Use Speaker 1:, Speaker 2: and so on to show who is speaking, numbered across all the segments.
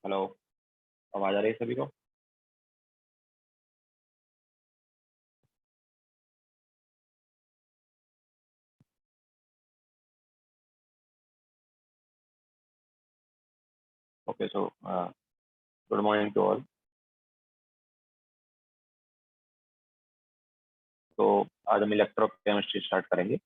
Speaker 1: Hello. आवाज़ आ रही है सभी को? Okay, so good morning to all. तो आज हम इलेक्ट्रोकेमिस्ट्री स्टार्ट करेंगे।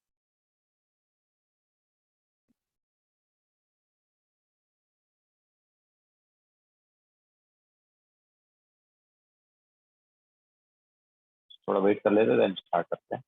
Speaker 1: थोड़ा वेट कर लेते हैं, देन स्टार्ट करते हैं।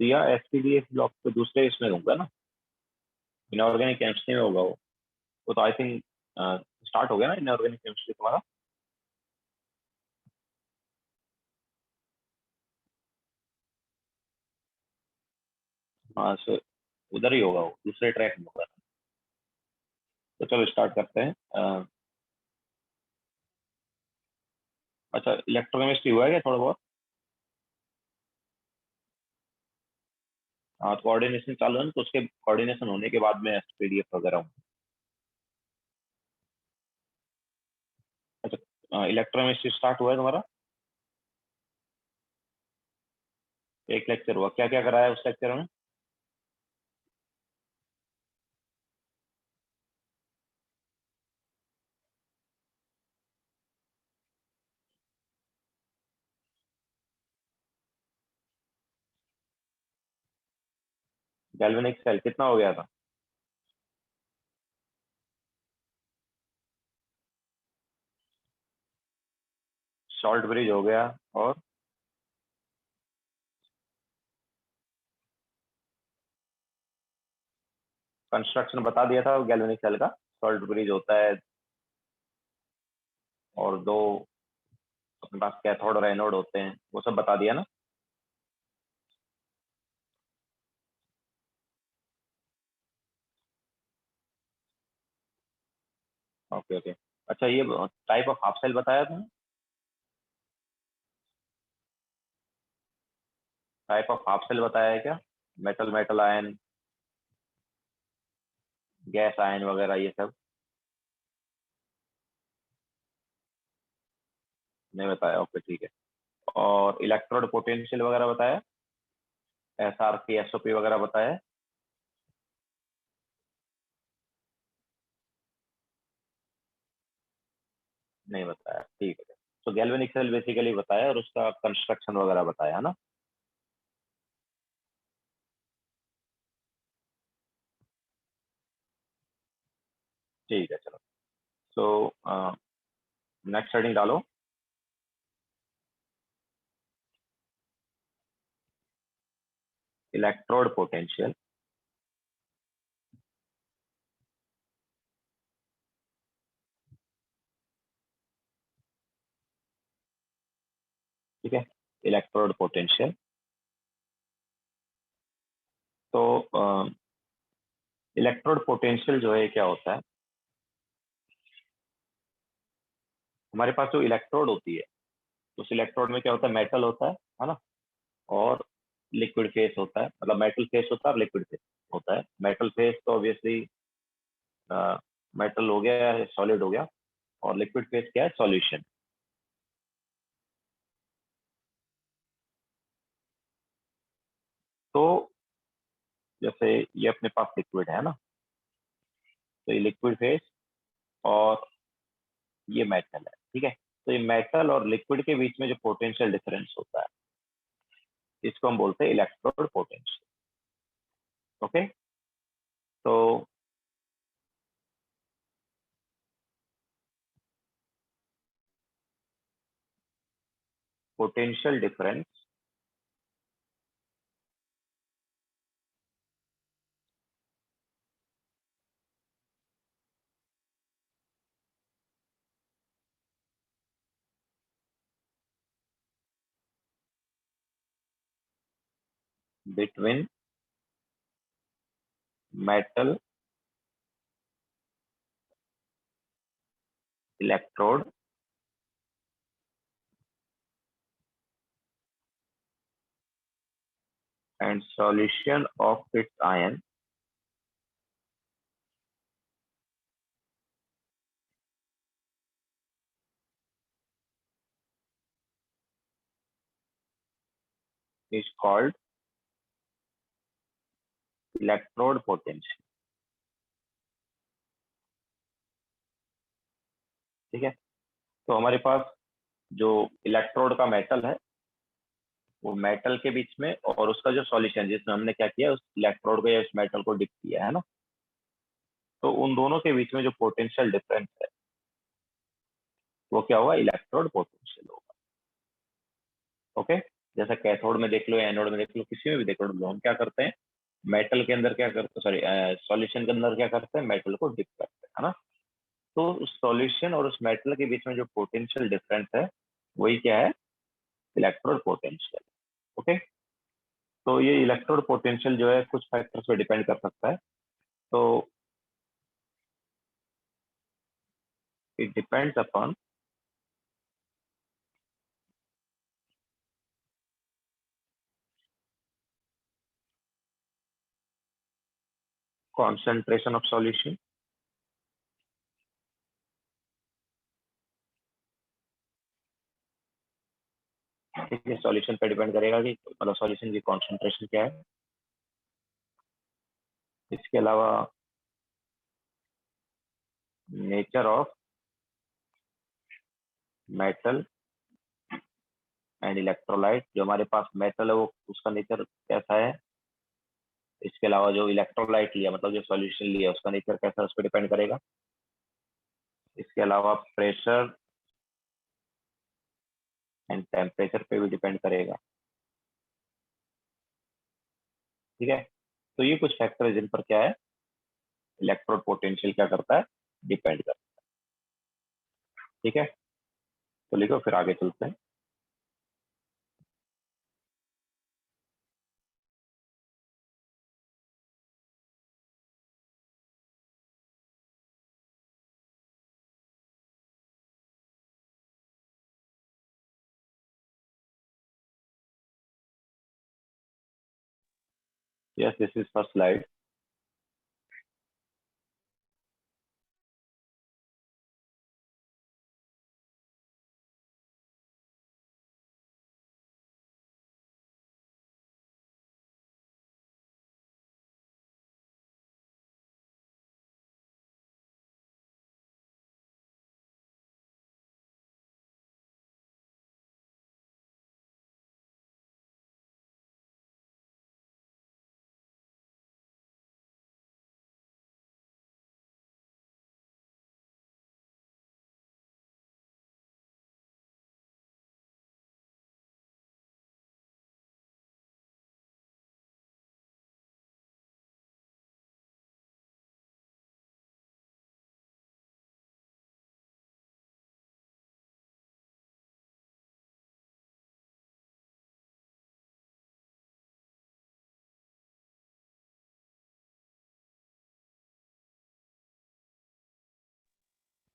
Speaker 1: तो या एसपीडीएफ ब्लॉक तो दूसरे इसमें होगा ना, इनऑर्गेनिक केमिस्ट्री में होगा वो तो आई थिंक स्टार्ट हो गया ना इनऑर्गेनिक केमिस्ट्री तुम्हारा। हाँ सो उधर ही होगा, वो दूसरे ट्रैक में होगा। तो चलो स्टार्ट करते हैं। अच्छा इलेक्ट्रोकेमिस्ट्री हुआ है क्या थोड़ा बहुत? हाँ तो कोऑर्डिनेशन चालू है ना, तो उसके कोऑर्डिनेशन होने के बाद में एसपीडीएफ वगैरह होंगे। अच्छा इलेक्ट्रोकेमिस्ट्री स्टार्ट हुआ है तुम्हारा? एक लेक्चर हुआ, क्या क्या कराया उस लेक्चर में? गैल्वेनिक सेल कितना हो गया था? शॉर्ट ब्रिज हो गया, और कंस्ट्रक्शन बता दिया था गैल्वेनिक सेल का, शॉर्ट ब्रिज होता है और दो अपने पास कैथोड और एनोड होते हैं, वो सब बता दिया ना। Okay okay. अच्छा ये टाइप ऑफ हाफ सेल बताया था? टाइप ऑफ हाफ सेल बताया है क्या? Metal metal ion, gas ion वगैरह ये सब नहीं बताया? ओके ठीक है। और इलेक्ट्रोड पोटेंशियल वगैरह बताया? S R P S O P वगैरह बताया? नहीं बताया, ठीक है। तो गैल्वेनिक सेल बेसिकली बताया और उसका कंस्ट्रक्शन वगैरह बताया है ना। ठीक है चलो। तो नेक्स्ट हेडिंग डालो। Electrode potential. ठीक है, इलेक्ट्रोड पोटेंशियल। तो इलेक्ट्रोड पोटेंशियल जो है क्या होता है? हमारे पास जो इलेक्ट्रोड होती है, उस इलेक्ट्रोड में क्या होता है? मेटल होता है ना, और लिक्विड फेस होता है, मतलब मेटल फेस होता है और लिक्विड फेस होता है। मेटल फेस तो ऑब्वियसली मेटल हो गया, सॉलिड हो गया, और लिक्विड फेस क्या है? सॉल्यूशन। तो जैसे ये अपने पास लिक्विड है ना, तो ये लिक्विड फेस और ये मेटल है, ठीक है। तो ये मेटल और लिक्विड के बीच में जो पोटेंशियल डिफरेंस होता है, इसको हम बोलते हैं इलेक्ट्रोड पोटेंशियल। ओके। तो potential difference between metal electrode and solution of its ion is called electrode potential. ठीक है। तो हमारे पास जो इलेक्ट्रोड का मेटल है, वो मेटल के बीच में, और उसका जो सॉल्यूशन जिसमें हमने क्या किया, उस इलेक्ट्रोड को या उस मेटल को डिप किया है ना, तो उन दोनों के बीच में जो पोटेंशियल डिफरेंस है, वो क्या होगा? इलेक्ट्रोड पोटेंशियल होगा। ओके। जैसा कैथोड में देख लो या एनोड में देख लो, किसी में भी देख लो, हम क्या करते हैं, मेटल के अंदर क्या करते हैं, सॉरी सॉल्यूशन के अंदर क्या करते हैं, मेटल को डिप करते हैं, है ना। तो उस सॉल्यूशन और उस मेटल के बीच में जो पोटेंशियल डिफरेंस है वही क्या है, इलेक्ट्रोड पोटेंशियल। ओके, तो ये इलेक्ट्रोड पोटेंशियल जो है कुछ फैक्टर्स पे डिपेंड कर सकता है। तो it depends upon concentration of solution। ठीक है, सॉल्यूशन पे डिपेंड करेगा कि मतलब सॉल्यूशन की कॉन्सेंट्रेशन क्या है। इसके अलावा nature of metal and electrolyte, जो हमारे पास मेटल है वो उसका नेचर कैसा है। इसके अलावा जो इलेक्ट्रोलाइट लिया मतलब जो सॉल्यूशन लिया उसका नेचर कैसा है, उस पर डिपेंड करेगा। इसके अलावा प्रेशर एंड टेम्परेचर पे भी डिपेंड करेगा। ठीक है, तो ये कुछ फैक्टर है जिन पर क्या है, इलेक्ट्रोड पोटेंशियल क्या करता है, डिपेंड करता है। ठीक है, तो लिखो फिर आगे चलते हैं। Yes, this is first slide.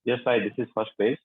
Speaker 1: Yes I, this is first page.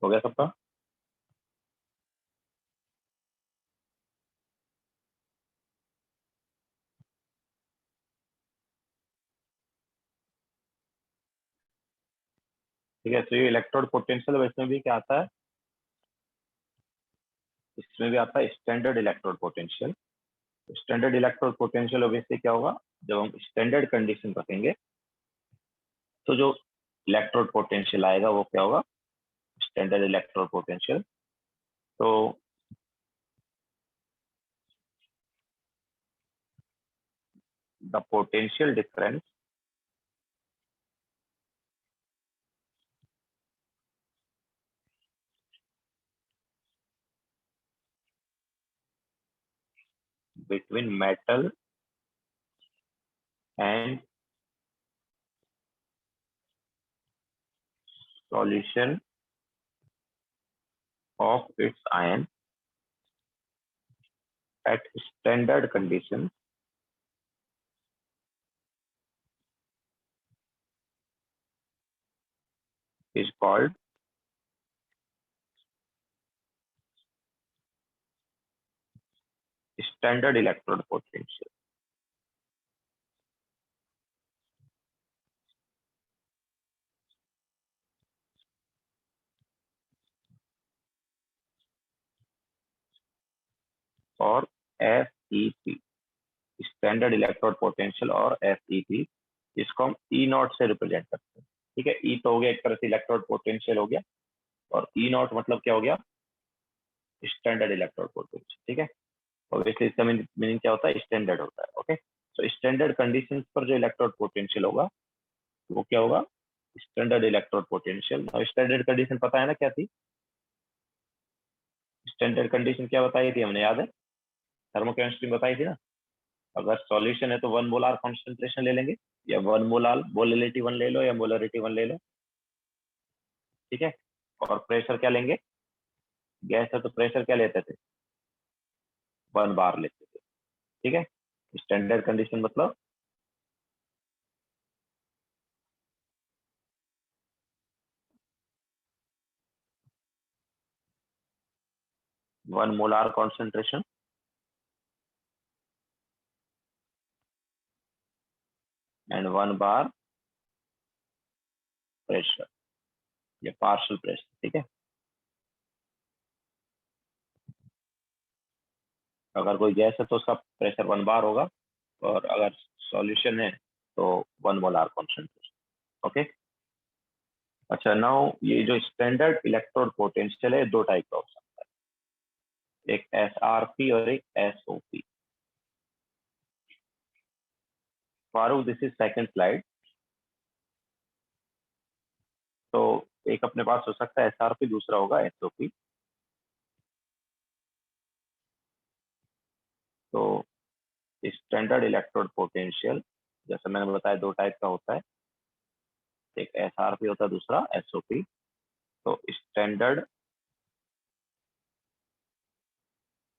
Speaker 1: हो गया सबका। ठीक है, तो ये इलेक्ट्रोड पोटेंशियल, इसमें भी क्या आता है, इसमें भी आता है standard electrode potential. Standard electrode potential obviously क्या होगा, जब हम स्टैंडर्ड कंडीशन रखेंगे तो जो इलेक्ट्रोड पोटेंशियल आएगा वो क्या होगा, स्टैंडर्ड इलेक्ट्रोड पोटेंशियल। तो the potential difference between metal and solution of its ion at standard conditions is called standard electrode potential। और FEP, स्टैंडर्ड इलेक्ट्रोड पोटेंशियल, और FEP इसको हम ई नॉट से रिप्रेजेंट करते हैं। ठीक है, ई तो हो गया एक तरह से इलेक्ट्रोड पोटेंशियल हो गया, और ई नॉट मतलब क्या हो गया, स्टैंडर्ड इलेक्ट्रोड पोटेंशियल। ठीक है, ऑब्वियसली इसका मीनिंग क्या होता है, स्टैंडर्ड होता है। ओके, तो स्टैंडर्ड कंडीशंस पर जो इलेक्ट्रोड पोटेंशियल होगा वो क्या होगा, स्टैंडर्ड इलेक्ट्रोड पोटेंशियल। और स्टैंडर्ड कंडीशन पता है ना क्या थी, स्टैंडर्ड कंडीशन क्या बताई थी हमने, याद है, थर्मोकेमिस्ट्री में बताई थी ना। अगर सॉल्यूशन है तो 1 मोलार कॉन्सेंट्रेशन ले लेंगे, या 1 मोलार मोलिलिटी 1 ले लो, या मोलरिटी 1 ले लो। ठीक है, और प्रेशर क्या लेंगे, गैस है तो प्रेशर क्या लेते थे, 1 बार लेते थे। ठीक है, स्टैंडर्ड कंडीशन मतलब 1 molar concentration and 1 bar pressure, या पार्शियल प्रेशर। ठीक है, अगर कोई गैस है तो उसका प्रेशर 1 बार होगा, और अगर सॉल्यूशन है तो 1 मोलार कॉन्सेंट्रेशन। ओके, अच्छा, नाउ ये जो स्टैंडर्ड इलेक्ट्रोड पोटेंशियल है दो टाइप का हो सकता है, एक SRP और एक SOP। Farooq, this is second slide. तो एक अपने पास हो सकता है SRP, दूसरा होगा SOP। तो स्टैंडर्ड इलेक्ट्रोड पोटेंशियल जैसे मैंने बताया दो टाइप का होता है, एक SRP होता है, दूसरा SOP। तो स्टैंडर्ड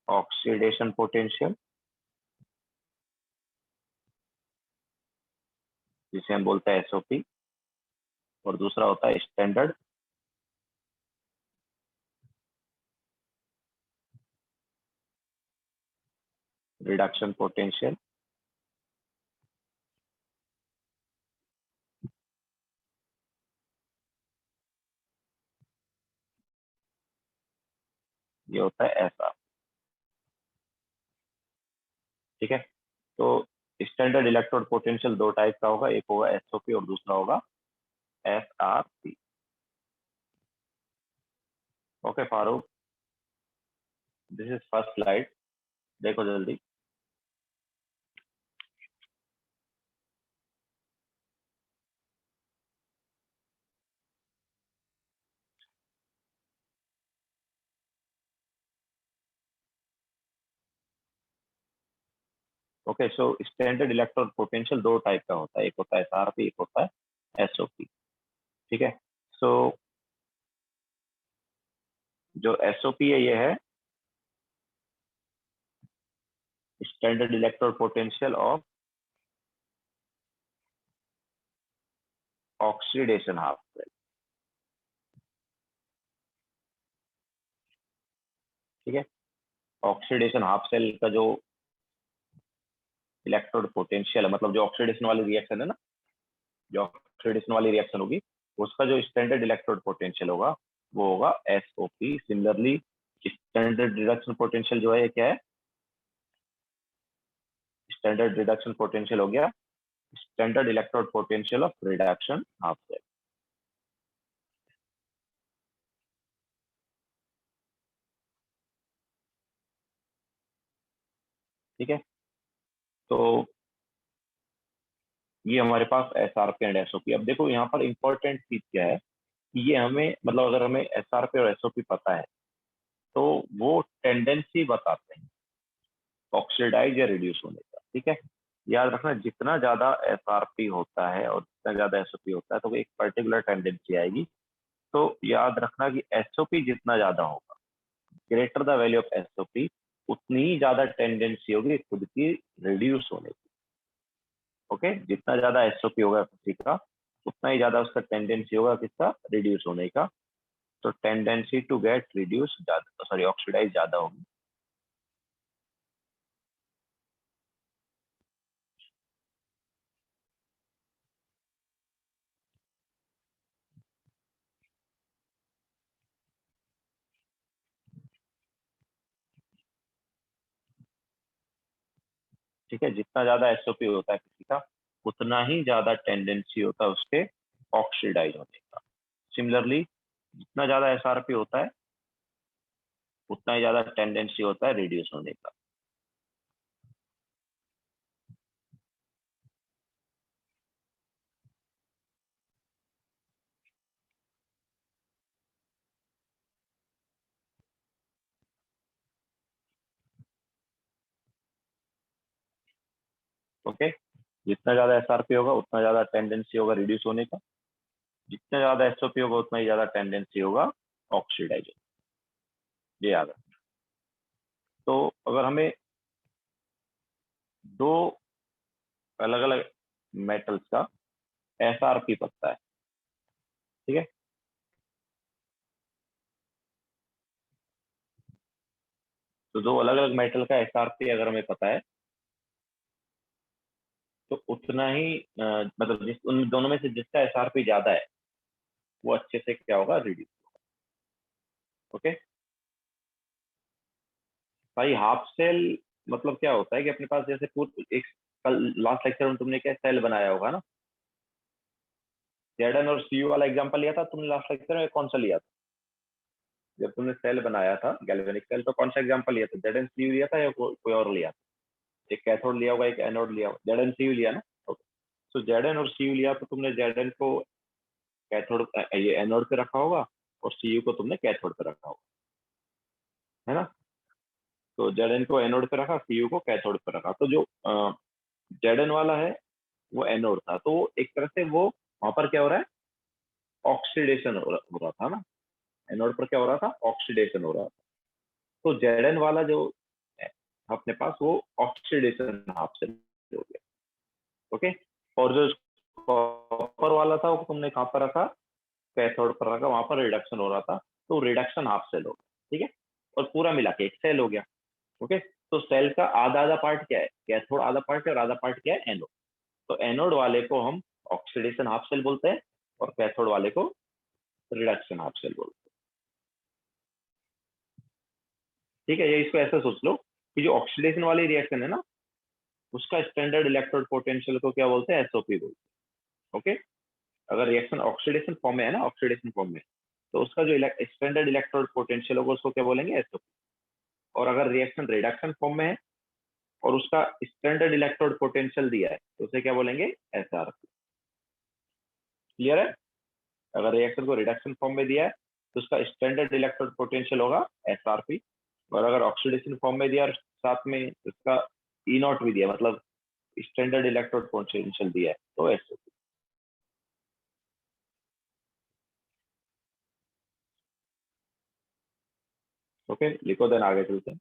Speaker 1: ऑक्सीडेशन पोटेंशियल जिसे हम बोलते हैं SOP, और दूसरा होता है स्टैंडर्ड रिडक्शन पोटेंशियल, ये होता है SR। ठीक है, तो स्टैंडर्ड इलेक्ट्रोड पोटेंशियल दो टाइप का होगा, एक होगा SOP और दूसरा होगा SRP। Okay Farooq, this is first slide, देखो जल्दी। Okay, so standard electrode potential दो टाइप का होता है, एक होता है SRP, एक होता है SOP। ठीक है, सो जो SOP है ये है standard electrode potential of oxidation half cell. ठीक है, ऑक्सीडेशन हाफ सेल का जो इलेक्ट्रोड पोटेंशियल है, मतलब जो ऑक्सीडेशन वाली रिएक्शन है ना, जो ऑक्सीडेशन वाली रिएक्शन होगी उसका जो स्टैंडर्ड इलेक्ट्रोड पोटेंशियल होगा वो होगा SOP। Similarly standard reduction potential जो है ये क्या है? स्टैंडर्ड रिडक्शन पोटेंशियल हो गया standard electrode potential of reduction half cell. ठीक है, तो ये हमारे पास एसआरपी एंड एसओपी। अब देखो यहाँ पर इंपॉर्टेंट चीज क्या है कि ये हमें मतलब अगर हमें एसआरपी और एसओपी पता है तो वो टेंडेंसी बताते हैं ऑक्सीडाइज या रिड्यूस होने का। ठीक है, याद रखना जितना ज्यादा एसआरपी होता है और जितना ज्यादा एसओपी होता है तो एक पर्टिकुलर टेंडेंसी आएगी। तो याद रखना कि एसओपी जितना ज्यादा होगा, greater the value of SOP, उतनी ही ज्यादा टेंडेंसी होगी खुद की रिड्यूस होने की। ओके, जितना ज्यादा एसओपी होगा किसी का उतना ही ज्यादा उसका टेंडेंसी होगा किसका, रिड्यूस होने का। तो टेंडेंसी टू गेट रिड्यूस ज्यादा, सॉरी ऑक्सीडाइज ज्यादा होगी। ठीक है, जितना ज्यादा एसओपी होता है किसी का उतना ही ज्यादा टेंडेंसी होता है उसके ऑक्सीडाइज होने का। सिमिलरली जितना ज्यादा एसआरपी होता है उतना ही ज्यादा टेंडेंसी होता है रिड्यूस होने का। ओके, जितना ज्यादा एसआरपी होगा उतना ज्यादा टेंडेंसी होगा रिड्यूस होने का, जितना ज्यादा एसओपी होगा उतना ही ज्यादा टेंडेंसी होगा ऑक्सीडाइज होने का। ये याद रखना। तो अगर हमें दो अलग अलग मेटल्स का एसआरपी पता है, ठीक है, तो दो अलग अलग मेटल का एसआरपी अगर हमें पता है तो उतना ही मतलब जिस उन दोनों में से जिसका एसआरपी ज्यादा है वो अच्छे से क्या होगा, रिड्यूस। ओके भाई, हाफ सेल मतलब क्या होता है कि अपने पास जैसे पूर्ण एक, कल लास्ट लेक्चर में तुमने क्या सेल बनाया होगा ना, जेडन और सीयू वाला एग्जांपल लिया था तुमने लास्ट लेक्चर में, कौन सा लिया था? जब तुमने सेल बनाया था गैल्वेनिक सेल तो कौन सा एग्जांपल लिया था, जेडन सीयू लिया था या कोई और लिया था? एक कैथोड लिया होगा एक एनोड लिया होगा, जेडन सीयू लिया ना। ओके, तो जेडन और सीयू लिया तो तुमने जेडन को कैथोड ये एनोड पे रखा होगा और सीयू को तुमने कैथोड पे रखा होगा, है ना। तो जेडन को एनोड पे रखा, सीयू को कैथोड पे रखा। तो जो जेडन वाला है वो एनोड था, तो एक तरह से वो वहां पर क्या हो रहा है, ऑक्सीडेशन हो रहा था ना। एनोड पर क्या हो रहा था, ऑक्सीडेशन हो रहा था। तो जेडन वाला जो है अपने पास वो ऑक्सीडेशन हाफ से हो गया। ओके, और जो कॉपर वाला था वो तुमने कहाँ पर रखा, कैथोड पर रखा, वहां पर रिडक्शन हो रहा था तो रिडक्शन हाफ सेल हो गया। ठीक है, और पूरा मिला के एक सेल हो गया। ओके, तो सेल का आधा आधा पार्ट क्या है, कैथोड आधा पार्ट है और आधा पार्ट क्या है, एनोड। तो एनोड वाले को हम ऑक्सीडेशन हाफ सेल बोलते हैं और कैथोड वाले को रिडक्शन हाफ सेल बोलते हैं। ठीक है, ये इसको ऐसा सोच लो कि जो ऑक्सीडेशन वाली रिएक्शन है ना उसका स्टैंडर्ड इलेक्ट्रोड पोटेंशियल को क्या बोलते हैं, एसओपी बोलते हैं। ओके, अगर रिएक्शन ऑक्सीडेशन फॉर्म में है ना, ऑक्सीडेशन फॉर्म में, तो उसका जो स्टैंडर्ड इलेक्ट्रोड पोटेंशियल होगा उसको क्या बोलेंगे, एसओपी। और अगर रिएक्शन रिडक्शन फॉर्म में है और उसका स्टैंडर्ड इलेक्ट्रोड पोटेंशियल दिया है तो उसे क्या बोलेंगे, एसआरपी। क्लियर है? अगर रिएक्शन को रिडक्शन फॉर्म में दिया है तो उसका स्टैंडर्ड इलेक्ट्रोड पोटेंशियल होगा एसआरपी। और अगर ऑक्सीडेशन फॉर्म में दिया और साथ में इसका ई नॉट भी दिया, मतलब स्टैंडर्ड इलेक्ट्रोड पोटेंशियल दिया है, तो एसओपी। ओके, लिखो देन आगे चलते हैं।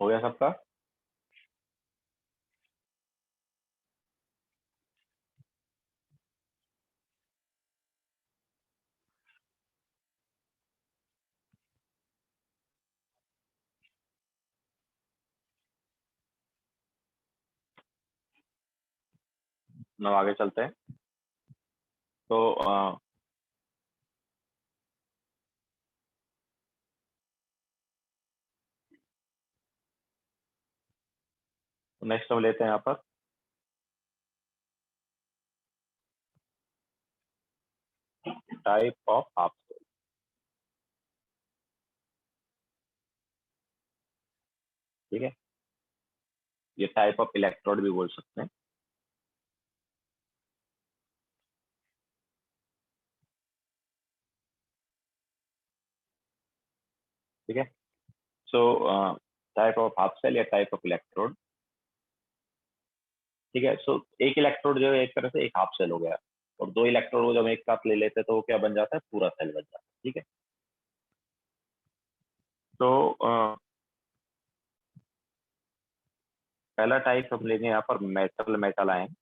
Speaker 1: हो गया सबका? ना आगे चलते हैं। तो नेक्स्ट हम लेते हैं यहाँ पर टाइप ऑफ हाफ सेल। ठीक है, ये टाइप ऑफ इलेक्ट्रोड भी बोल सकते हैं। ठीक है, so type of half cell या टाइप ऑफ इलेक्ट्रोड। ठीक है, सो एक इलेक्ट्रोड जो है एक तरह से एक हाफ सेल हो गया, और दो इलेक्ट्रोड को जब एक साथ ले लेते हैं तो वो क्या बन जाता है, पूरा सेल बन जाता है। ठीक है, तो पहला टाइप हम लेंगे यहाँ पर मेटल मेटल आयन।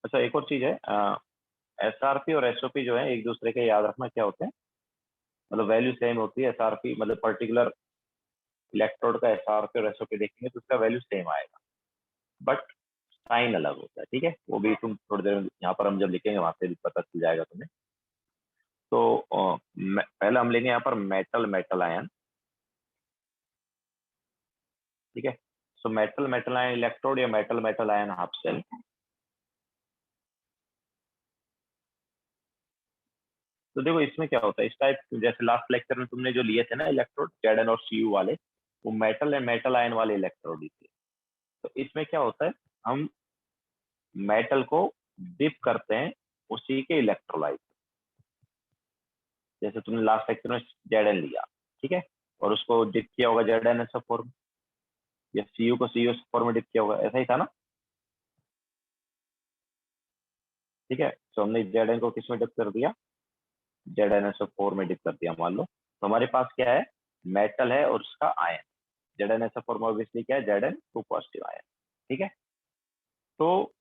Speaker 1: अच्छा, एक और चीज है, एसआरपी और एसओपी जो है एक दूसरे के याद रखना क्या होते हैं, मतलब वैल्यू सेम होती है। एसआरपी मतलब पर्टिकुलर इलेक्ट्रोड का एसआरपी और एसओपी देखेंगे तो उसका वैल्यू सेम आएगा, बट साइन अलग होता है। ठीक है, वो भी तुम थोड़ी देर में यहाँ पर हम जब लिखेंगे वहां से भी पता चल जाएगा तुम्हें। तो पहले हम लेंगे यहाँ पर मेटल मेटल आयन। ठीक है, so metal metal ion electrode या metal metal ion half cell. तो देखो इसमें क्या होता है, इस टाइप जैसे लास्ट लेक्चर में तुमने जो लिए थे ना इलेक्ट्रोड, जेडन और सीयू वाले, वो मेटल एंड मेटल आयन वाले इलेक्ट्रोड ही थे। तो इसमें क्या होता है, हम मेटल को डिप करते हैं उसी के इलेक्ट्रोलाइट। जैसे तुमने लास्ट लेक्चर में जेडन लिया, ठीक है, और उसको डिप किया होगा जेडन एस फॉर्म, या सीयू को सीयू फॉर्म में डिप किया होगा, ऐसा ही था ना। ठीक है, तो हमने जेडन को किस में डिप कर दिया, जेडन एस फोर में डिप कर दिया मान लो। तो हमारे पास क्या है, मेटल है और उसका ion. Z n as form obviously क्या है, जेडन टू पॉजिटिव आयन। ठीक है, तो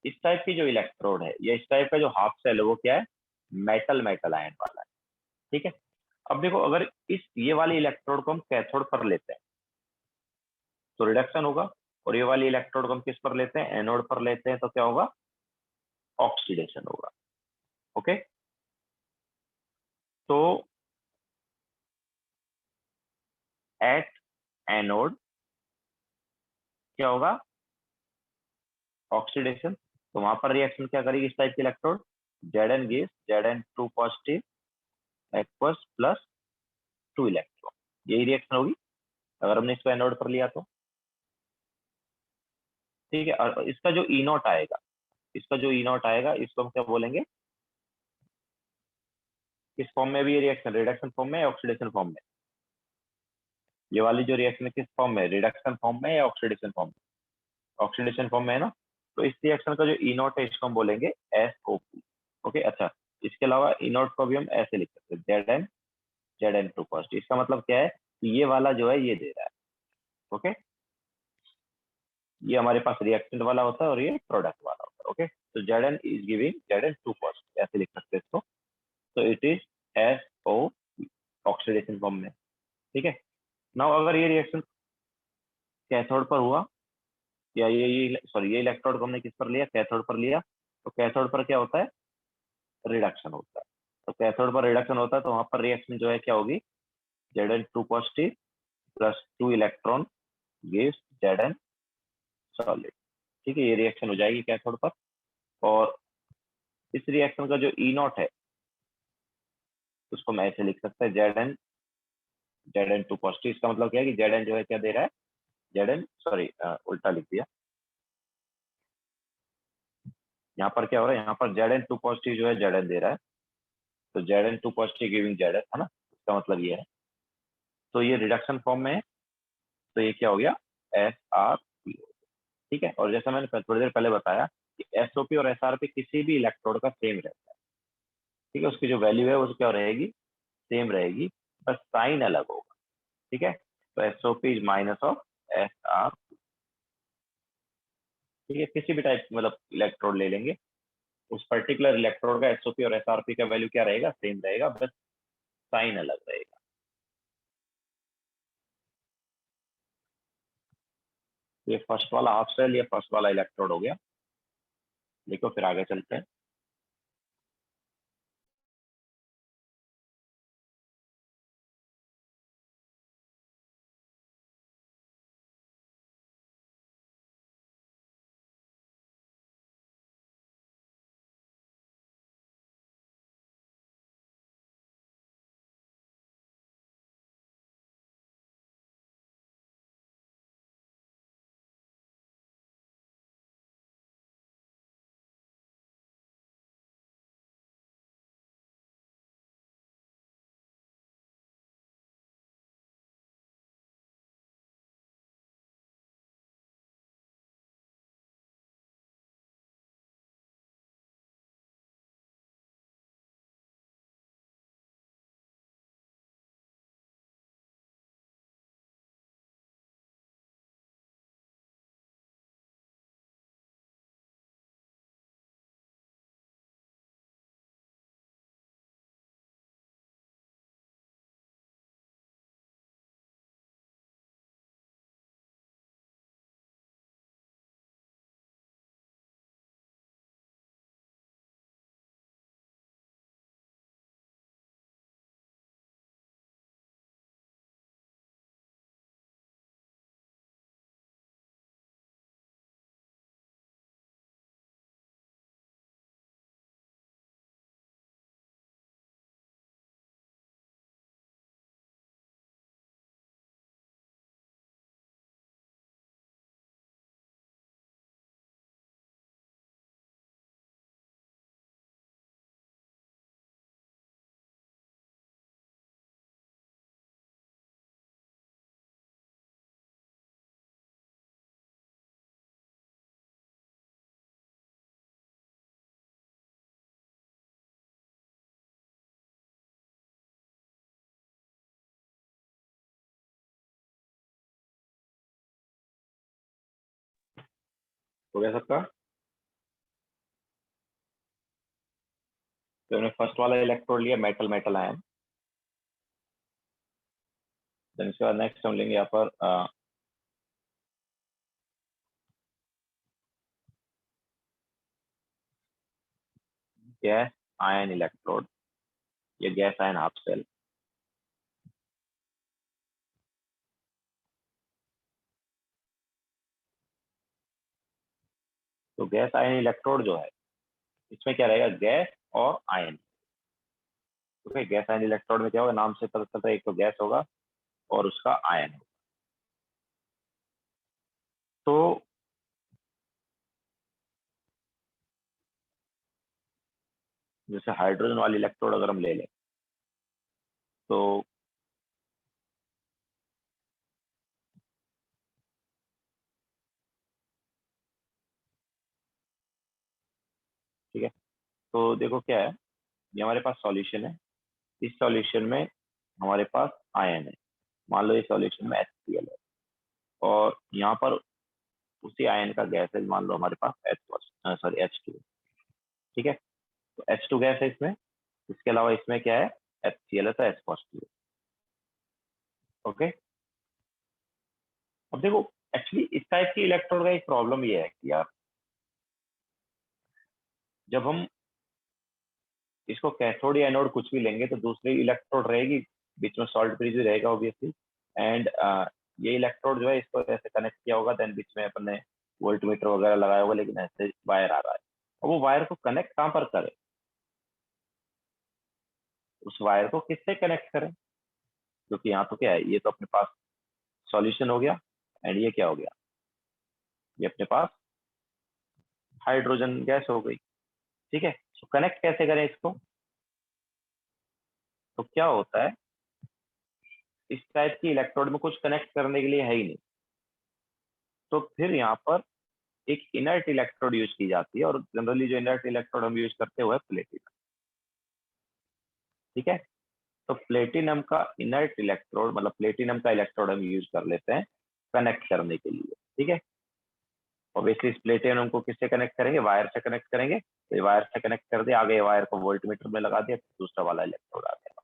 Speaker 1: इस टाइप की जो इलेक्ट्रोड है या इस टाइप का जो हाफ सेल है वो क्या है, मेटल मेटल आयन वाला है। ठीक है, अब देखो अगर इस ये वाली इलेक्ट्रोड को हम कैथोड पर लेते हैं तो रिडक्शन होगा, और ये वाली इलेक्ट्रोड को हम किस पर लेते हैं, एनोड पर लेते हैं तो क्या होगा, ऑक्सीडेशन होगा। ओके, तो एट एनोड क्या होगा, ऑक्सीडेशन। तो वहां पर रिएक्शन क्या करेगी इस टाइप की electrode, Z N gives Z N two positive aqueous plus two electron, यही रिएक्शन होगी अगर हमने इसको एनोड पर लिया तो। ठीक है, और इसका जो ई नॉट आएगा, इसका जो ई नॉट आएगा इसको हम क्या बोलेंगे, किस फॉर्म में भी ये रिएक्शन, रिडक्शन फॉर्म में या ऑक्सीडेशन फॉर्म में, ये वाली जो रिएक्शन है किस फॉर्म में, रिडक्शन फॉर्म में या ऑक्सीडेशन फॉर्म में, ऑक्सीडेशन फॉर्म में है ना। तो इस रिएक्शन का जो ई नॉट है इसको हम बोलेंगे एस ओ पी। ओके, अच्छा, इसके अलावा ई नॉट को भी हम ऐसे लिख सकते हैं, जेड एन टू पॉजिटिव। इसका मतलब क्या है कि ये वाला जो है ये दे रहा है। ओके, ये हमारे पास रिएक्टेंट वाला होता है और ये प्रोडक्ट वाला होता है। ओके, तो Z N is giving Z N two positive, ऐसे लिख सकते हैं इसको। तो it is S O, oxidation form में। ठीक है, नाउ अगर ये रिएक्शन कैथोड पर हुआ, या ये सॉरी ये इलेक्ट्रोड को हमने किस पर लिया, कैथोड पर लिया, तो कैथोड पर क्या होता है, रिडक्शन होता है। तो कैथोड पर रिडक्शन होता है तो वहां पर रिएक्शन जो है क्या होगी, Z N two positive plus two electron gives Z N solid. ठीक है, ये रिएक्शन हो जाएगी कैथोड पर। और इस रिएक्शन का जो ई नॉट है उसको मैं ऐसे लिख सकता है, जेड एन टू पॉजिटिव। इसका मतलब क्या है कि जेड एन जो है क्या दे रहा है, जेड एन सॉरी उल्टा लिख दिया, यहाँ पर क्या हो रहा है, यहाँ पर जेड एन टू पॉजिटिव जो है जेड एन दे रहा है, तो Z N two positive giving Z N है ना, इसका मतलब ये है। तो ये रिडक्शन फॉर्म में है, तो ये क्या हो गया, एस आर पी। ठीक है, और जैसा मैंने थोड़ी देर पहले बताया कि एसओपी और एसआरपी किसी भी इलेक्ट्रोड का सेम रहता है। ठीक है, उसकी जो वैल्यू है वो क्या रहेगी, सेम रहेगी, बस साइन अलग होगा। ठीक है, तो SOP is minus of S R. ठीक है, किसी भी टाइप मतलब इलेक्ट्रोड ले लेंगे, उस पर्टिकुलर इलेक्ट्रोड का एसओपी और एसआरपी का वैल्यू क्या रहेगा, सेम रहेगा, बस साइन अलग रहेगा। ये फर्स्ट वाला हाफ सेल, ये फर्स्ट वाला इलेक्ट्रोड हो गया। देखो फिर आगे चलते हैं। हो गया सबका? तो हमने फर्स्ट वाला इलेक्ट्रोड लिया, मेटल मेटल आयन। देन इसके बाद नेक्स्ट हम लेंगे यहाँ पर गैस आयन इलेक्ट्रोड, ये गैस आयन हाफ सेल। तो गैस आयन इलेक्ट्रोड जो है, इसमें क्या रहेगा, गैस और ion. Okay, gas ion electrode में क्या होगा, नाम से पता चलता है, एक तो गैस होगा और उसका आयन होगा। तो जैसे हाइड्रोजन वाली इलेक्ट्रोड अगर हम ले लें, तो ठीक है, तो देखो क्या है, ये हमारे पास सॉल्यूशन है, इस सॉल्यूशन में हमारे पास आयन है। मान लो इस सॉल्यूशन में HCl है, और यहाँ पर उसी आयन का गैस है, मान लो हमारे पास H2। ठीक है, तो H2 गैस है इसमें, इसके अलावा इसमें क्या है, HCl है, तो H पॉजिटिव। ओके, अब देखो एक्चुअली इस टाइप की इलेक्ट्रोड का एक प्रॉब्लम ये है कि यार, जब हम इसको कैथोड या एनोड कुछ भी लेंगे तो दूसरी इलेक्ट्रोड रहेगी, बीच में सॉल्ट ब्रिज भी रहेगा ऑब्वियसली। एंड ये इलेक्ट्रोड जो है, इसको ऐसे कनेक्ट किया होगा, देन बीच में अपन ने वोल्ट मीटर वगैरह लगाया होगा, लेकिन ऐसे वायर आ रहा है। और वो वायर को कनेक्ट कहाँ पर करें, उस वायर को किससे कनेक्ट करें, क्योंकि यहाँ तो क्या है, ये तो अपने पास सॉल्यूशन हो गया, एंड ये क्या हो गया, ये अपने पास हाइड्रोजन गैस हो गई। ठीक है, तो कनेक्ट कैसे करें इसको, तो क्या होता है, इस टाइप की इलेक्ट्रोड में कुछ कनेक्ट करने के लिए है ही नहीं, तो फिर यहाँ पर एक इनर्ट इलेक्ट्रोड यूज की जाती है, और जनरली जो इनर्ट इलेक्ट्रोड हम यूज करते हुए प्लेटिनम। ठीक है। तो प्लेटिनम का इनर्ट इलेक्ट्रोड, मतलब प्लेटिनम का इलेक्ट्रोड हम यूज कर लेते हैं कनेक्ट करने के लिए। ठीक है। ऑब्वियसली इस प्लेटिनम को किससे कनेक्ट करेंगे, वायर से कनेक्ट करेंगे। तो वायर से कनेक्ट कर दिया, आगे वायर को वोल्टमीटर में लगा दिया, दूसरा वाला इलेक्ट्रोड आ गया।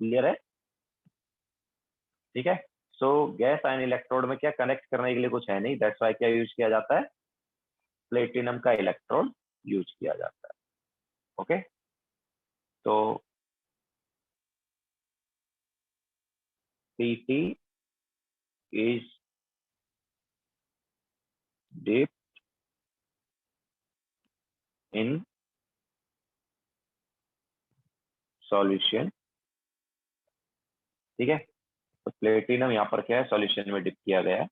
Speaker 1: क्लियर है? ठीक है। सो गैस आयन इलेक्ट्रोड में क्या कनेक्ट करने के लिए कुछ है नहीं, दैट्स वाई क्या यूज किया जाता है, प्लेटिनम का इलेक्ट्रोड यूज किया जाता है। ओके। तो Pt is dipped in solution। ठीक है। तो प्लेटिनम यहाँ पर क्या है, सॉल्यूशन में डिप किया गया है,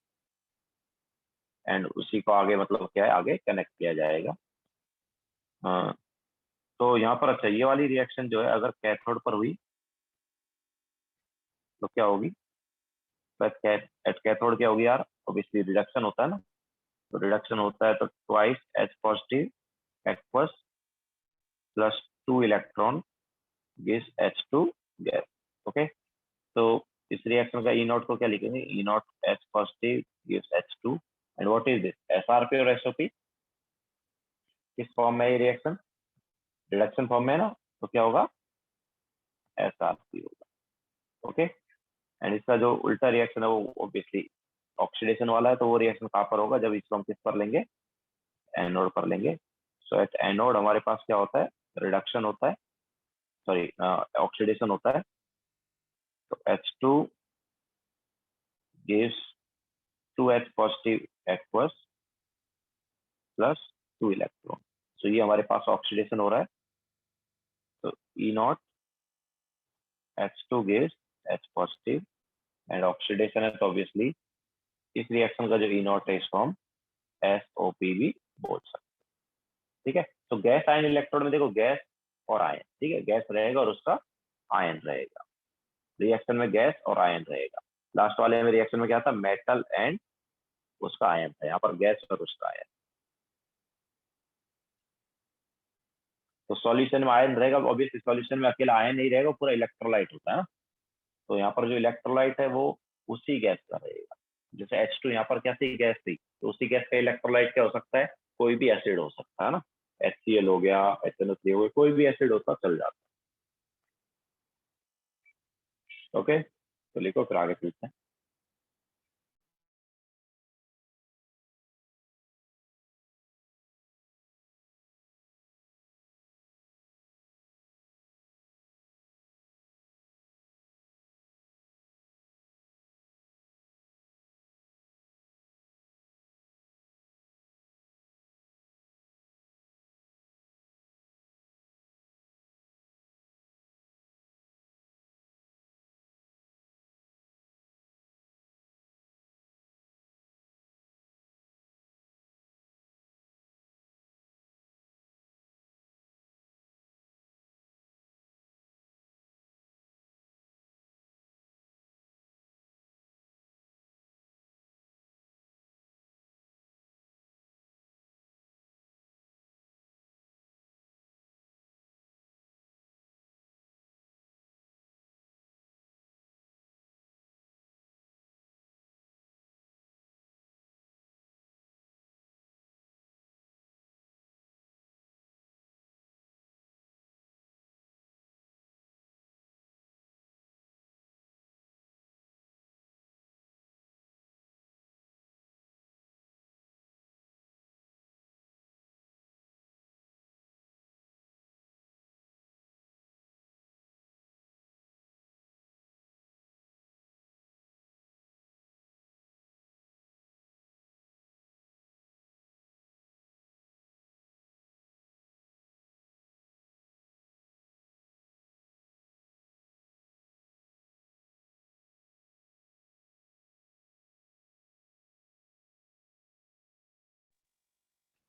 Speaker 1: एंड उसी को आगे मतलब क्या है, आगे कनेक्ट किया जाएगा। हाँ। तो यहाँ पर अच्छा, ये वाली रिएक्शन जो है अगर कैथोड पर हुई तो क्या होगी, एट कैथोड क्या होगी यार, ऑब्वियसली रिडक्शन होता है ना। तो रिडक्शन होता है तो twice H positive aqueous plus 2 electron gives H2 gas. Okay. तो इस रिएक्शन का ई नॉट को क्या लिखेंगे, E naught H positive gives H2, and what is this, SRP और एसओपी। किस फॉर्म में ये रिएक्शन, रिडक्शन फॉर्म में है ना, तो क्या होगा, एसआरपी होगा। ओके। एंड इसका जो उल्टा रिएक्शन है वो ऑब्वियसली ऑक्सीडेशन वाला है, तो वो रिएक्शन कहाँ पर होगा, जब इसको हम किस पर लेंगे, एनोड पर लेंगे। सो एट एनोड हमारे पास क्या होता है, रिडक्शन होता है, सॉरी ऑक्सीडेशन होता है। तो H2 gives 2H positive aqueous plus 2 electron. So ये हमारे पास ऑक्सीडेशन हो रहा है। तो E naught H2 gives H positive, and oxidation है तो ऑब्वियसली इस रिएक्शन का जो ई नॉट है इसको हम SOP भी बोल सकते हैं। ठीक है। तो गैस आयन इलेक्ट्रोड में देखो, गैस और आयन, ठीक है, गैस रहेगा और उसका आयन रहेगा, रिएक्शन में गैस और आयन रहेगा। लास्ट वाले में रिएक्शन में क्या था, मेटल एंड उसका आयन था, यहाँ पर गैस और उसका आयन। तो सॉल्यूशन में आयन रहेगा, ऑब्वियसली सॉल्यूशन में अकेला आयन नहीं रहेगा, पूरा इलेक्ट्रोलाइट होता है ना। तो यहाँ पर जो इलेक्ट्रोलाइट है वो उसी गैस का रहेगा। जैसे H2 यहाँ पर क्या थी, गैस थी, तो उसी गैस का इलेक्ट्रोलाइट क्या हो सकता है, कोई भी एसिड हो सकता है ना, HCl हो गया, HNO3 हो गया, कोई भी एसिड होता चल जाता है। ओके। तो लिखो फिर आगे चलते हैं।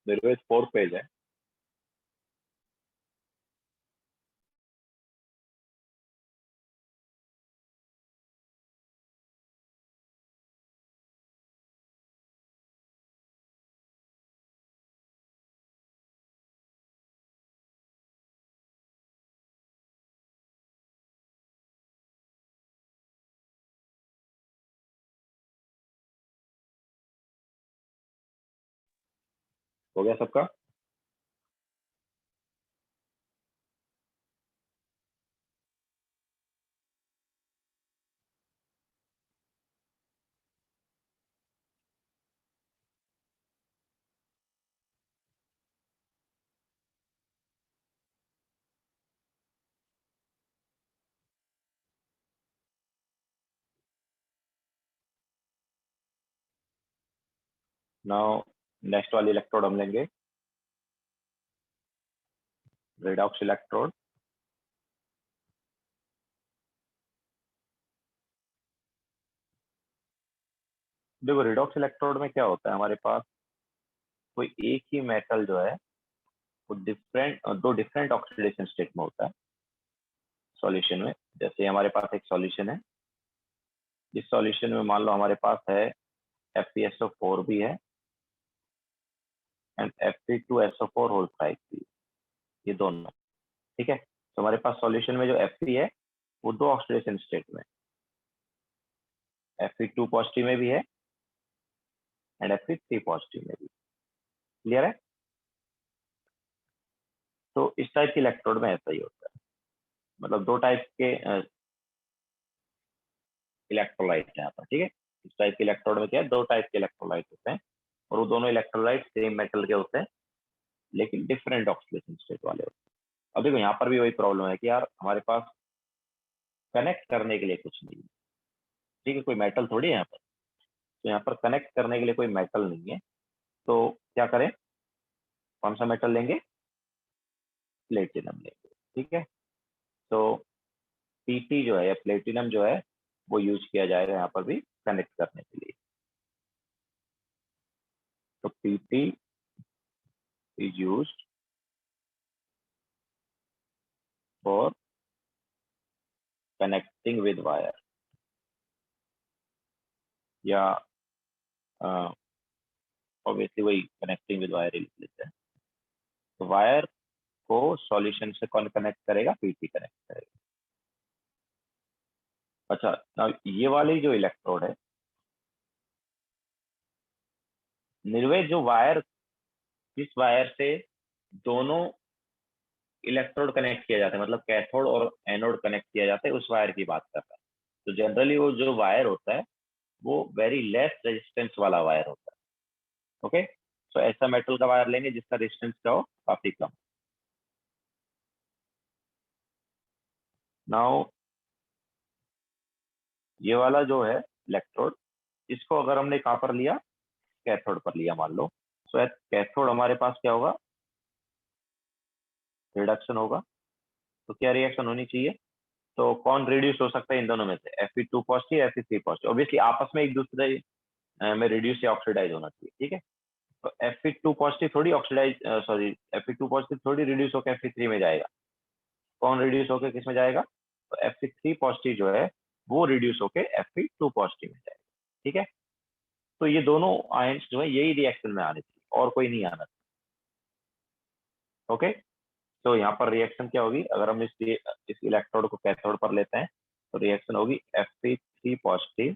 Speaker 1: मेरे पास 4 पेज है। हो गया सबका? नाउ नेक्स्ट वाली इलेक्ट्रोड हम लेंगे, रेडॉक्स इलेक्ट्रोड। देखो रेडॉक्स इलेक्ट्रोड में क्या होता है, हमारे पास कोई एक ही मेटल जो है वो दो डिफरेंट ऑक्सीडेशन स्टेट में होता है सॉल्यूशन में। जैसे हमारे पास एक सॉल्यूशन है, इस सॉल्यूशन में मान लो हमारे पास है FeSO4 भी है एंड Fe2SO4 होल 5 भी, ये दोनों। ठीक है, तो हमारे पास सॉल्यूशन में जो Fe है वो दो ऑक्सीडेशन स्टेट में, Fe2 पॉजिटिव में भी है एंड Fe3 पॉजिटिव में भी। क्लियर है? तो इस टाइप के इलेक्ट्रोड में ऐसा ही होता है, मतलब दो टाइप के इलेक्ट्रोलाइट है यहाँ पर। ठीक है, इस टाइप के इलेक्ट्रोड में क्या है, दो टाइप के इलेक्ट्रोलाइट होते हैं और वो दोनों इलेक्ट्रोलाइट सेम मेटल के होते हैं लेकिन डिफरेंट ऑक्सीडेशन स्टेट वाले होते हैं। अब देखो यहाँ पर भी वही प्रॉब्लम है कि यार हमारे पास कनेक्ट करने के लिए कुछ नहीं है। ठीक है, कोई मेटल थोड़ी है यहाँ पर, तो यहाँ पर कनेक्ट करने के लिए कोई मेटल नहीं है, तो क्या करें, कौन सा मेटल लेंगे, प्लेटिनम लेंगे। ठीक है, तो Pt जो है या प्लेटिनम जो है वो यूज किया जाएगा यहाँ पर भी कनेक्ट करने के लिए। तो Pt is used for connecting with wire, या ऑब्वियसली वही कनेक्टिंग विद वायर लिख लेते हैं। तो वायर को सॉल्यूशन से कौन कनेक्ट करेगा, Pt कनेक्ट करेगा। अच्छा, now ये वाली जो इलेक्ट्रोड है, निर्वेद जो वायर, जिस वायर से दोनों इलेक्ट्रोड कनेक्ट किया जाता है, मतलब कैथोड और एनोड कनेक्ट किया जाता है, उस वायर की बात कर रहा है। तो जनरली वो जो वायर होता है वो वेरी लेस रेजिस्टेंस वाला वायर होता है। ओके, तो ऐसा मेटल का वायर लेंगे जिसका रेजिस्टेंस क्या हो, काफी कम। नाउ ये वाला जो है इलेक्ट्रोड, इसको अगर हमने कहाँ पर लिया, कैथोड पर लिया मान लो, तो एट कैथोड हमारे पास क्या होगा, रिडक्शन होगा। तो क्या रिएक्शन होनी चाहिए, तो कौन रिड्यूस हो सकता है इन दोनों में से, Fe2 positive, Fe3 positive, obviously आपस में एक दूसरे में रिड्यूस या ऑक्सीडाइज होना चाहिए। ठीक है, तो Fe2 पॉजिटिव थोड़ी ऑक्सीडाइज, सॉरी Fe2 पॉजिटिव थोड़ी रिड्यूस होकर Fe3 में जाएगा, कौन रिड्यूस होकर किस में जाएगा, तो Fe3 पॉजिटिव जो है वो रिड्यूस होकर Fe2 पॉजिटिव में जाएगा। ठीक है, तो ये दोनों आयंस जो है यही रिएक्शन में आने चाहिए और कोई नहीं आना चाहिए। ओके, तो यहाँ पर रिएक्शन क्या होगी, अगर हम इस इलेक्ट्रोड को कैथोड पर लेते हैं तो रिएक्शन होगी Fe3 positive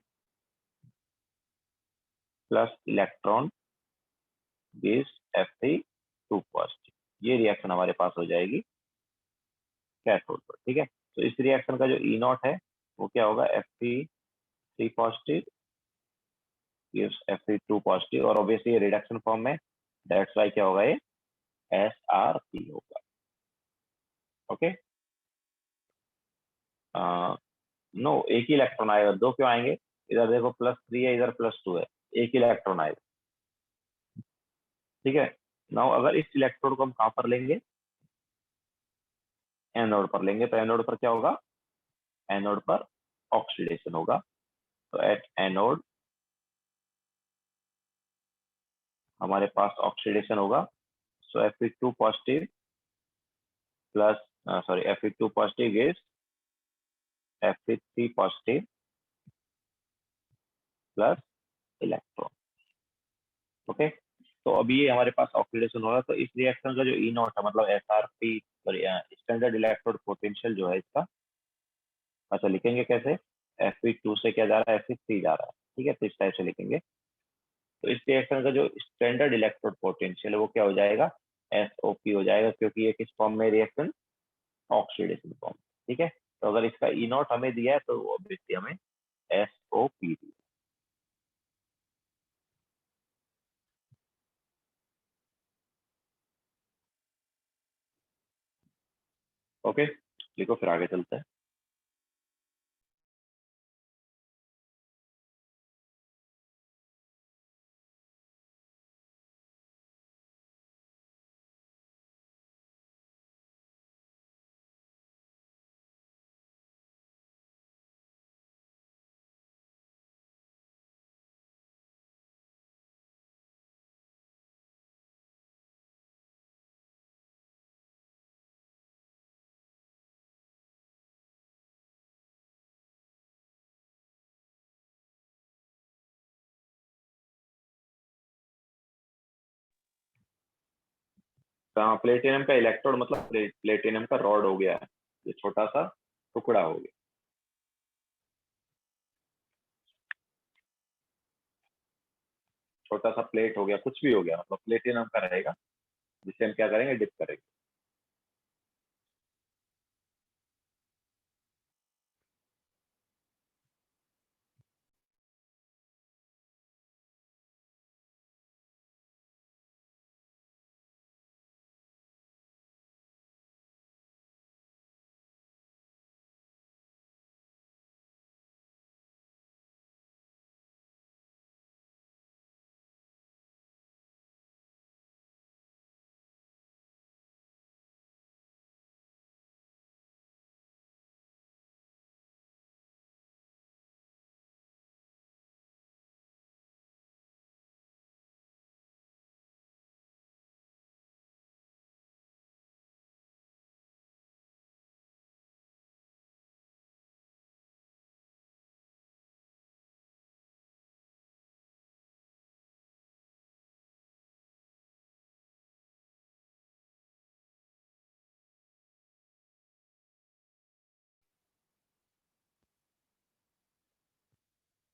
Speaker 1: plus electron gives Fe2 positive, ये रिएक्शन हमारे पास हो जाएगी कैथोड पर। ठीक है, तो इस रिएक्शन का जो ई नॉट है वो क्या होगा, Fe3 positive gives Fe2 positive, और ऑब्वियसली ये रिडक्शन फॉर्म में, दैट्स वाई क्या होगा, ये SR3 होगा। ओके, नो एक ही इलेक्ट्रॉन आएगा, दो क्यों आएंगे, इधर देखो +3 है, इधर +2 है, एक ही इलेक्ट्रॉन आएगा। ठीक है, नाउ अगर इस इलेक्ट्रोड को हम कहाँ पर लेंगे, एनोड पर लेंगे, तो एनोड पर क्या होगा, एनोड पर ऑक्सीडेशन होगा। तो एट एनोड हमारे पास ऑक्सीडेशन होगा, सो Fe2 positive plus, sorry Fe2 positive gives Fe3 positive plus electron. Okay, तो अभी ये हमारे पास ऑक्सीडेशन हो रहा है, तो इस रिएक्शन का जो ई नॉट है, मतलब SR3, स्टैंडर्ड इलेक्ट्रोड पोटेंशियल जो है इसका, अच्छा लिखेंगे कैसे, Fe2 से क्या जा रहा है, Fe3 जा रहा है। ठीक है, तो इस टाइप से लिखेंगे तो इस रिएक्शन का जो स्टैंडर्ड इलेक्ट्रोड पोटेंशियल है वो क्या हो जाएगा, SOP हो जाएगा, क्योंकि ये किस फॉर्म में रिएक्शन, ऑक्सीडेशन फॉर्म। ठीक है, तो अगर इसका ई नॉट हमें दिया है तो ऑब्वियसली हमें SOP दिया। ओके, लिखो फिर आगे चलते हैं। तो हाँ, प्लेटिनम का इलेक्ट्रोड मतलब प्लेटिनम का रॉड हो गया है, ये छोटा सा टुकड़ा हो गया, छोटा सा प्लेट हो गया, कुछ भी हो गया, मतलब प्लेटिनम का रहेगा, जिसे हम क्या करेंगे, डिप करेंगे।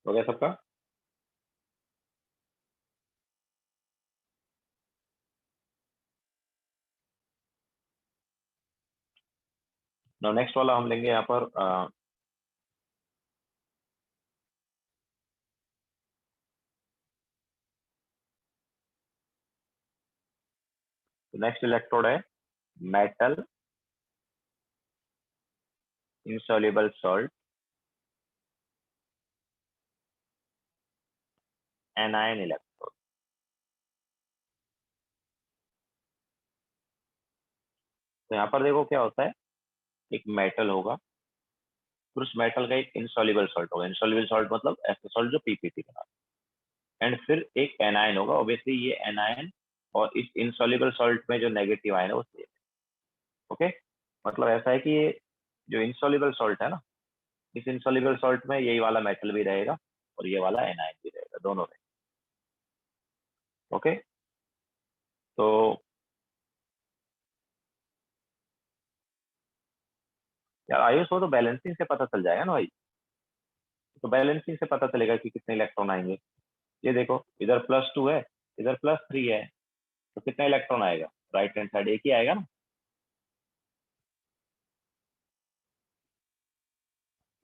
Speaker 1: हो गया सबका? नेक्स्ट वाला हम लेंगे यहाँ पर नेक्स्ट इलेक्ट्रोड है metal insoluble salt anion electrode. तो यहाँ पर देखो क्या होता है, एक मेटल होगा, फिर उस मेटल का एक इनसॉल्युबल सॉल्ट होगा, इनसॉल्युबल सॉल्ट मतलब ऐसा सॉल्ट जो पीपीटी बना, एंड फिर एक एनायन होगा, ऑब्वियसली ये एनायन और इस इनसॉल्युबल सॉल्ट में जो नेगेटिव आयन है वो सेम। ओके, मतलब ऐसा है कि ये जो इनसॉल्युबल सॉल्ट है ना, इस इनसॉल्युबल सॉल्ट में यही वाला मेटल भी रहेगा और ये वाला एनायन भी रहेगा, दोनों रहेगा। ओके, तो यार आयुष वो तो बैलेंसिंग से पता चल जाएगा ना भाई, तो बैलेंसिंग से पता चलेगा कि कितने इलेक्ट्रॉन आएंगे। ये देखो, इधर +2 है, इधर +3 है, तो कितना इलेक्ट्रॉन आएगा, राइट हैंड साइड एक ही आएगा ना।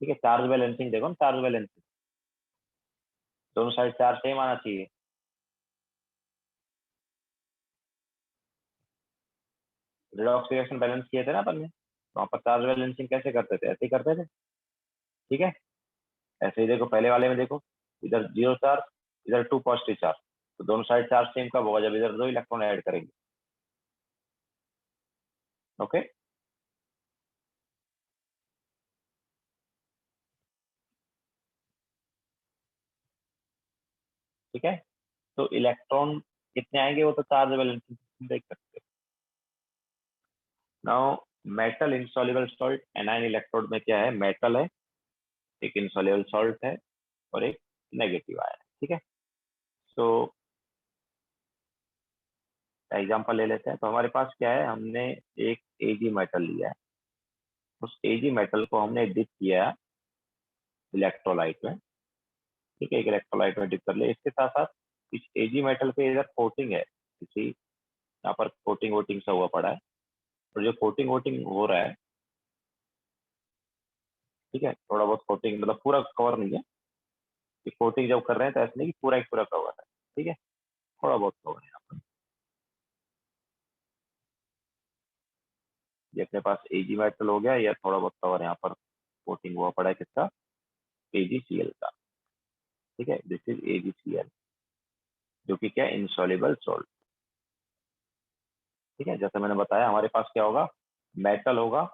Speaker 1: ठीक है, चार्ज बैलेंसिंग देखो ना, चार्ज बैलेंसिंग, दोनों साइड चार्ज सेम आना चाहिए। रिडॉक्स रिएक्शन बैलेंस किए थे ना अपन ने, तो वहाँ पर चार्ज बैलेंसिंग कैसे करते थे, ऐसे ही करते थे। ठीक है, ऐसे ही देखो पहले वाले में देखो, इधर 0 चार्ज, इधर 2 पॉजिटिव चार्ज, तो दोनों साइड चार्ज सेम कब होगा, जब इधर 2 इलेक्ट्रॉन ऐड करेंगे। ओके, ठीक है, तो इलेक्ट्रॉन कितने आएंगे वो तो चार्ज बैलेंसिंग देख सकते हो। Now metal insoluble salt anion electrode में क्या है, मेटल है, एक इनसॉल्युबल सॉल्ट है और एक नेगेटिव आयन है। ठीक है, तो एग्जांपल ले लेते हैं। तो हमारे पास क्या है, हमने एक एजी मेटल लिया है, उस एजी मेटल को हमने डिप किया इलेक्ट्रोलाइट में। ठीक है, एक इलेक्ट्रोलाइट में डिप कर लिया, इसके साथ साथ इस एजी मेटल पे इधर कोटिंग है, किसी यहाँ पर कोटिंग वोटिंग सा हुआ पड़ा है, और जो कोटिंग वोटिंग हो रहा है, ठीक है, थोड़ा बहुत कोटिंग, मतलब पूरा कवर नहीं है कि कोटिंग जब कर रहे हैं तो ऐसा नहीं कि पूरा एक पूरा कवर है, ठीक है, थोड़ा बहुत कवर है यहाँ पर। ये अपने पास एजी मेटल हो गया, या थोड़ा बहुत कवर यहाँ पर कोटिंग हुआ पड़ा है किसका, एजीसीएल का, ठीक है, दिस इज एजीसीएल, जो कि क्या, इंसॉल्युबल सॉल्ट, ठीक है। जैसे मैंने बताया हमारे पास क्या होगा, मेटल होगा,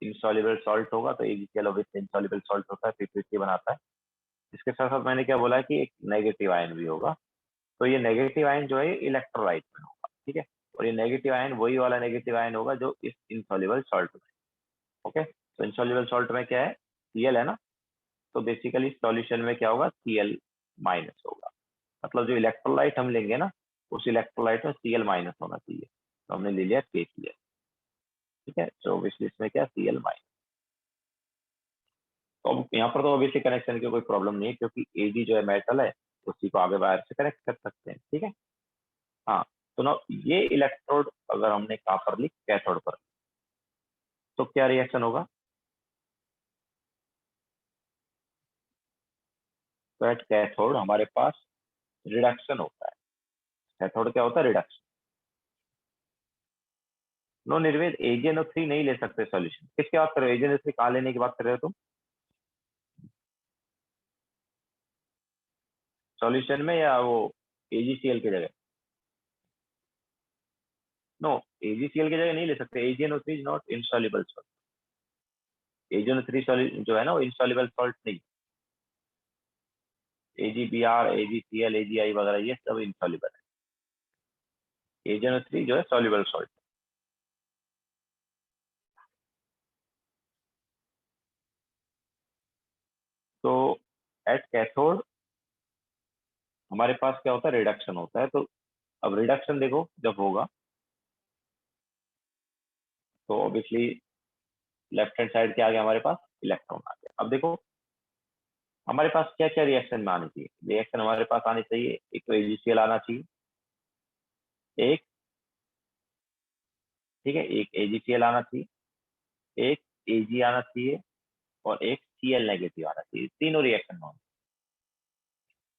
Speaker 1: इंसॉल्युबल सॉल्ट होगा, तो एजीसीएल ऑब्वियसली इंसॉल्युबल सॉल्ट होता है, पीपीसी बनाता है। इसके साथ साथ मैंने क्या बोला है कि एक नेगेटिव आयन भी होगा, तो ये नेगेटिव आयन जो है इलेक्ट्रोलाइट में होगा, ठीक है, और ये नेगेटिव आयन वही वाला नेगेटिव आयन होगा जो इस इंसॉल्युबल सॉल्ट में, ओके। तो इंसॉल्युबल सॉल्ट में क्या है, सीएल है ना, तो बेसिकली सॉल्यूशन में क्या होगा, सीएल माइनस होगा, मतलब जो इलेक्ट्रोलाइट हम लेंगे ना, उस इलेक्ट्रोलाइट में सीएल माइनस होना चाहिए, तो हमने ले लिया KCl, ठीक है, तो ऑब्वियसली इसमें क्या, सीएल माइनस। तो अब यहाँ पर तो ऑब्वियसली कनेक्शन की कोई प्रॉब्लम नहीं है, क्योंकि एडी जो है मेटल है, उसी को आगे वायर से कनेक्ट कर सकते हैं, ठीक है। हाँ, तो ना ये इलेक्ट्रोड अगर हमने कहाँ पर ली, कैथोड पर, तो क्या रिएक्शन होगा, तो एट कैथोड हमारे पास रिडक्शन होता है। कैथोड क्या होता है, रिडक्शन। नो निर्वेद, AgNO3 नहीं ले सकते सॉल्यूशन, किसकी बात कर रहे हो, AgNO3 कहाँ लेने की बात कर रहे हो तुम, सॉल्यूशन में या वो AgCl की जगह, नो, AgCl की जगह नहीं ले सकते, AgNO3 is not insoluble salt, AgNO3 जो है ना वो इंसॉल्युबल सॉल्ट नहीं, AgBr, AgCl, AgI वगैरह ये सब इंसॉल्युबल है, AgNO3 जो है सॉल्युबल सॉल्ट। तो एट कैथोड हमारे पास क्या होता है, रिडक्शन होता है, तो अब रिडक्शन देखो जब होगा, तो ऑब्वियसली लेफ्ट हैंड साइड क्या आ गया हमारे पास, इलेक्ट्रॉन आ गया। अब देखो हमारे पास क्या क्या रिएक्शन में आनी चाहिए, रिएक्शन हमारे पास आनी चाहिए, एक तो AgCl आना चाहिए, एक, ठीक है, एक AgCl आना चाहिए, एक Ag आना चाहिए, और एक Cl नेगेटिव आना चाहिए, तीनों रिएक्शन में।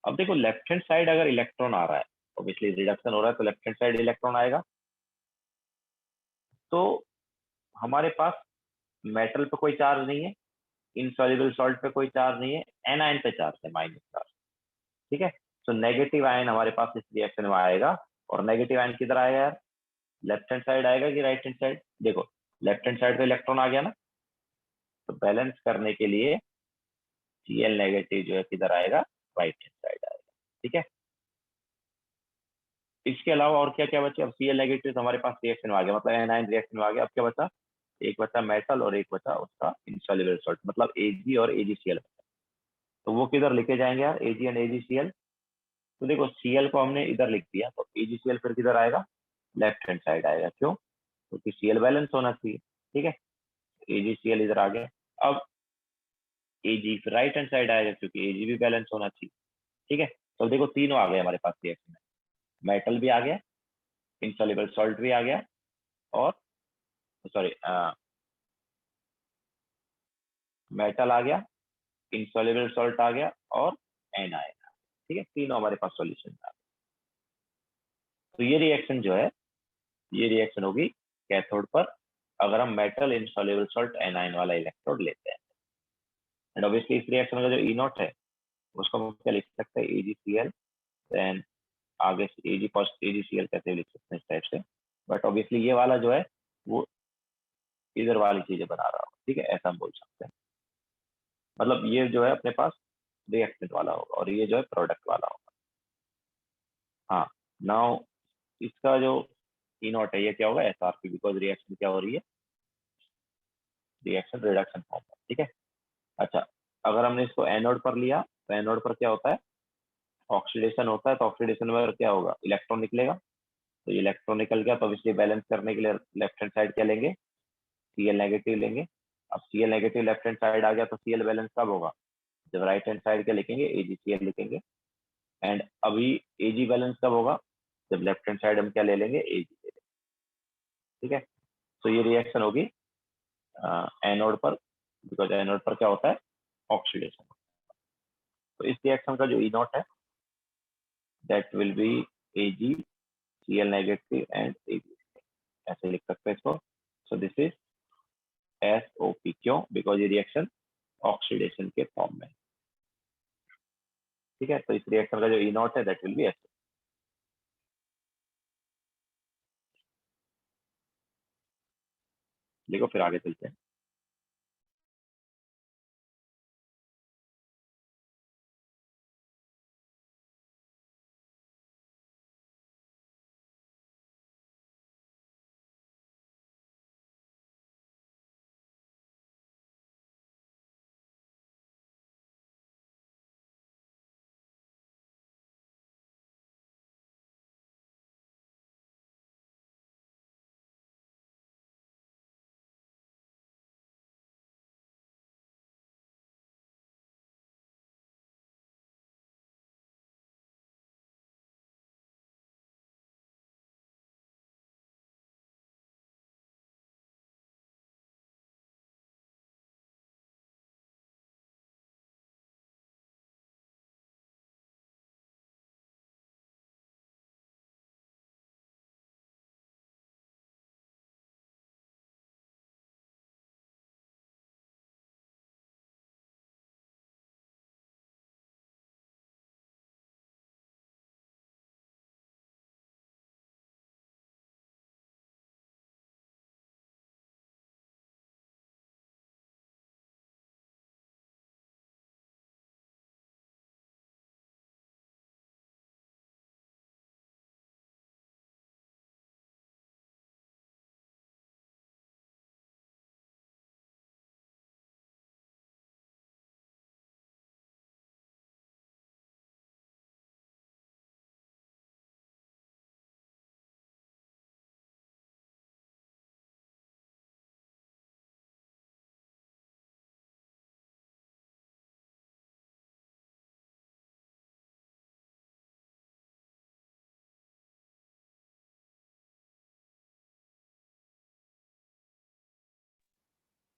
Speaker 1: अब देखो लेफ्ट हैंड साइड अगर इलेक्ट्रॉन आ रहा है, ऑब्वियसली रिडक्शन हो रहा है, तो लेफ्ट हैंड साइड इलेक्ट्रॉन आएगा, तो हमारे पास मेटल पे कोई चार्ज नहीं है, इनसॉल्युबल सॉल्ट पे कोई चार्ज नहीं है, एनायन पे चार्ज है, माइनस चार्ज, ठीक है। तो नेगेटिव आयन हमारे पास इस रिएक्शन में आएगा, और नेगेटिव आयन किधर आएगा यार, लेफ्ट हैंड साइड आएगा कि राइट हैंड साइड, देखो लेफ्ट हैंड साइड पे इलेक्ट्रॉन आ गया ना, तो बैलेंस करने के लिए Cl नेगेटिव जो है किधर आएगा, राइट हैंड साइड आएगा, ठीक है। इसके अलावा और क्या क्या बचे, अब Cl नेगेटिव हमारे पास रिएक्शन में आ गया, मतलब एनायन रिएक्शन में आ गया, अब क्या बचा, एक बचा मेटल और एक बचा उसका इंसॉल्युबल सॉल्ट, मतलब Ag और AgCl, तो वो किधर लिखे जाएंगे यार, Ag एंड AgCl, तो देखो Cl को हमने इधर लिख दिया, तो AgCl फिर किधर आएगा, लेफ्ट हैंड साइड आएगा, क्यों, क्योंकि Cl बैलेंस होना चाहिए, ठीक है, AgCl इधर आ गया। अब Ag फिर राइट हैंड साइड आएगा, क्योंकि Ag भी बैलेंस होना चाहिए, ठीक है। तो देखो तीनों आ गए हमारे पास रिएक्शन में, मेटल भी आ गया, इंसॉल्युबल सॉल्ट भी आ गया, और सॉरी मेटल आ गया, इंसॉल्युबल सॉल्ट आ गया, और एन आएगा, ठीक है, तीनों हमारे पास सॉल्यूशन आ गए। तो ये रिएक्शन जो है, ये रिएक्शन होगी कैथोड पर, अगर हम मेटल इंसॉल्युबल सॉल्ट एनाइन वाला इलेक्ट्रोड लेते हैं, एंड ऑब्वियसली इस रिएक्शन का जो ई नॉट है उसको हम क्या लिख सकते हैं, AgCl, देन आगे Ag पॉजिटिव AgCl कैसे लिख सकते हैं इस टाइप से, बट ऑब्वियसली ये वाला जो है वो इधर वाली चीजें बना रहा हो, ठीक है, ऐसा हम बोल सकते हैं, मतलब ये जो है अपने पास रिएक्टेंट वाला होगा, और ये जो है प्रोडक्ट वाला होगा। हाँ, नाउ इसका जो ई नॉट है ये क्या होगा, SRP, बिकॉज रिएक्शन क्या हो रही है, रिएक्शन रिडक्शन फॉर्म है, ठीक है। अच्छा, अगर हमने इसको एनोड पर लिया, तो एनोड पर क्या होता है, ऑक्सीडेशन होता है, तो ऑक्सीडेशन में क्या होगा, इलेक्ट्रॉन निकलेगा, तो इलेक्ट्रॉन निकल गया, तो इसलिए बैलेंस करने के लिए लेफ्ट हैंड साइड क्या लेंगे, Cl नेगेटिव लेंगे। अब Cl negative left hand side आ गया, तो Cl बैलेंस कब होगा, जब राइट हैंड साइड क्या लिखेंगे, AgCl लिखेंगे, एंड अभी एजी बैलेंस कब होगा, जब लेफ्ट हैंड साइड हम क्या ले लेंगे, एजी ले लेंगे। ठीक है, तो ये रिएक्शन होगी एनोड पर, बिकॉज एनोड पर क्या होता है, ऑक्सीडेशन। तो इस रिएक्शन का जो ई नॉट है that will be Ag Cl negative and Ag, ऐसे लिख सकते हैं इसको। सो दिस इज एसओपी, क्यों, बिकॉज ये रिएक्शन ऑक्सीडेशन के फॉर्म में। ठीक है, तो इस रिएक्शन का जो ई नॉट है दैट विल बी एस। देखो फिर आगे चलते हैं।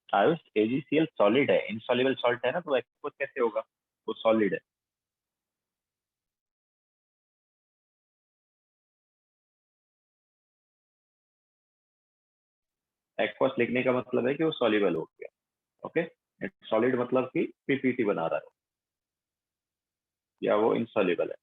Speaker 1: आयुष, एजीसीएल सॉलिड है, इनसॉल्युबल सॉल्ट है ना, तो एक्वस कैसे होगा, वो सॉलिड है। एक्वस लिखने का मतलब है कि वो सॉल्युबल हो गया। ओके, सॉलिड मतलब कि पीपीटी बना रहा है या वो इनसॉल्युबल है।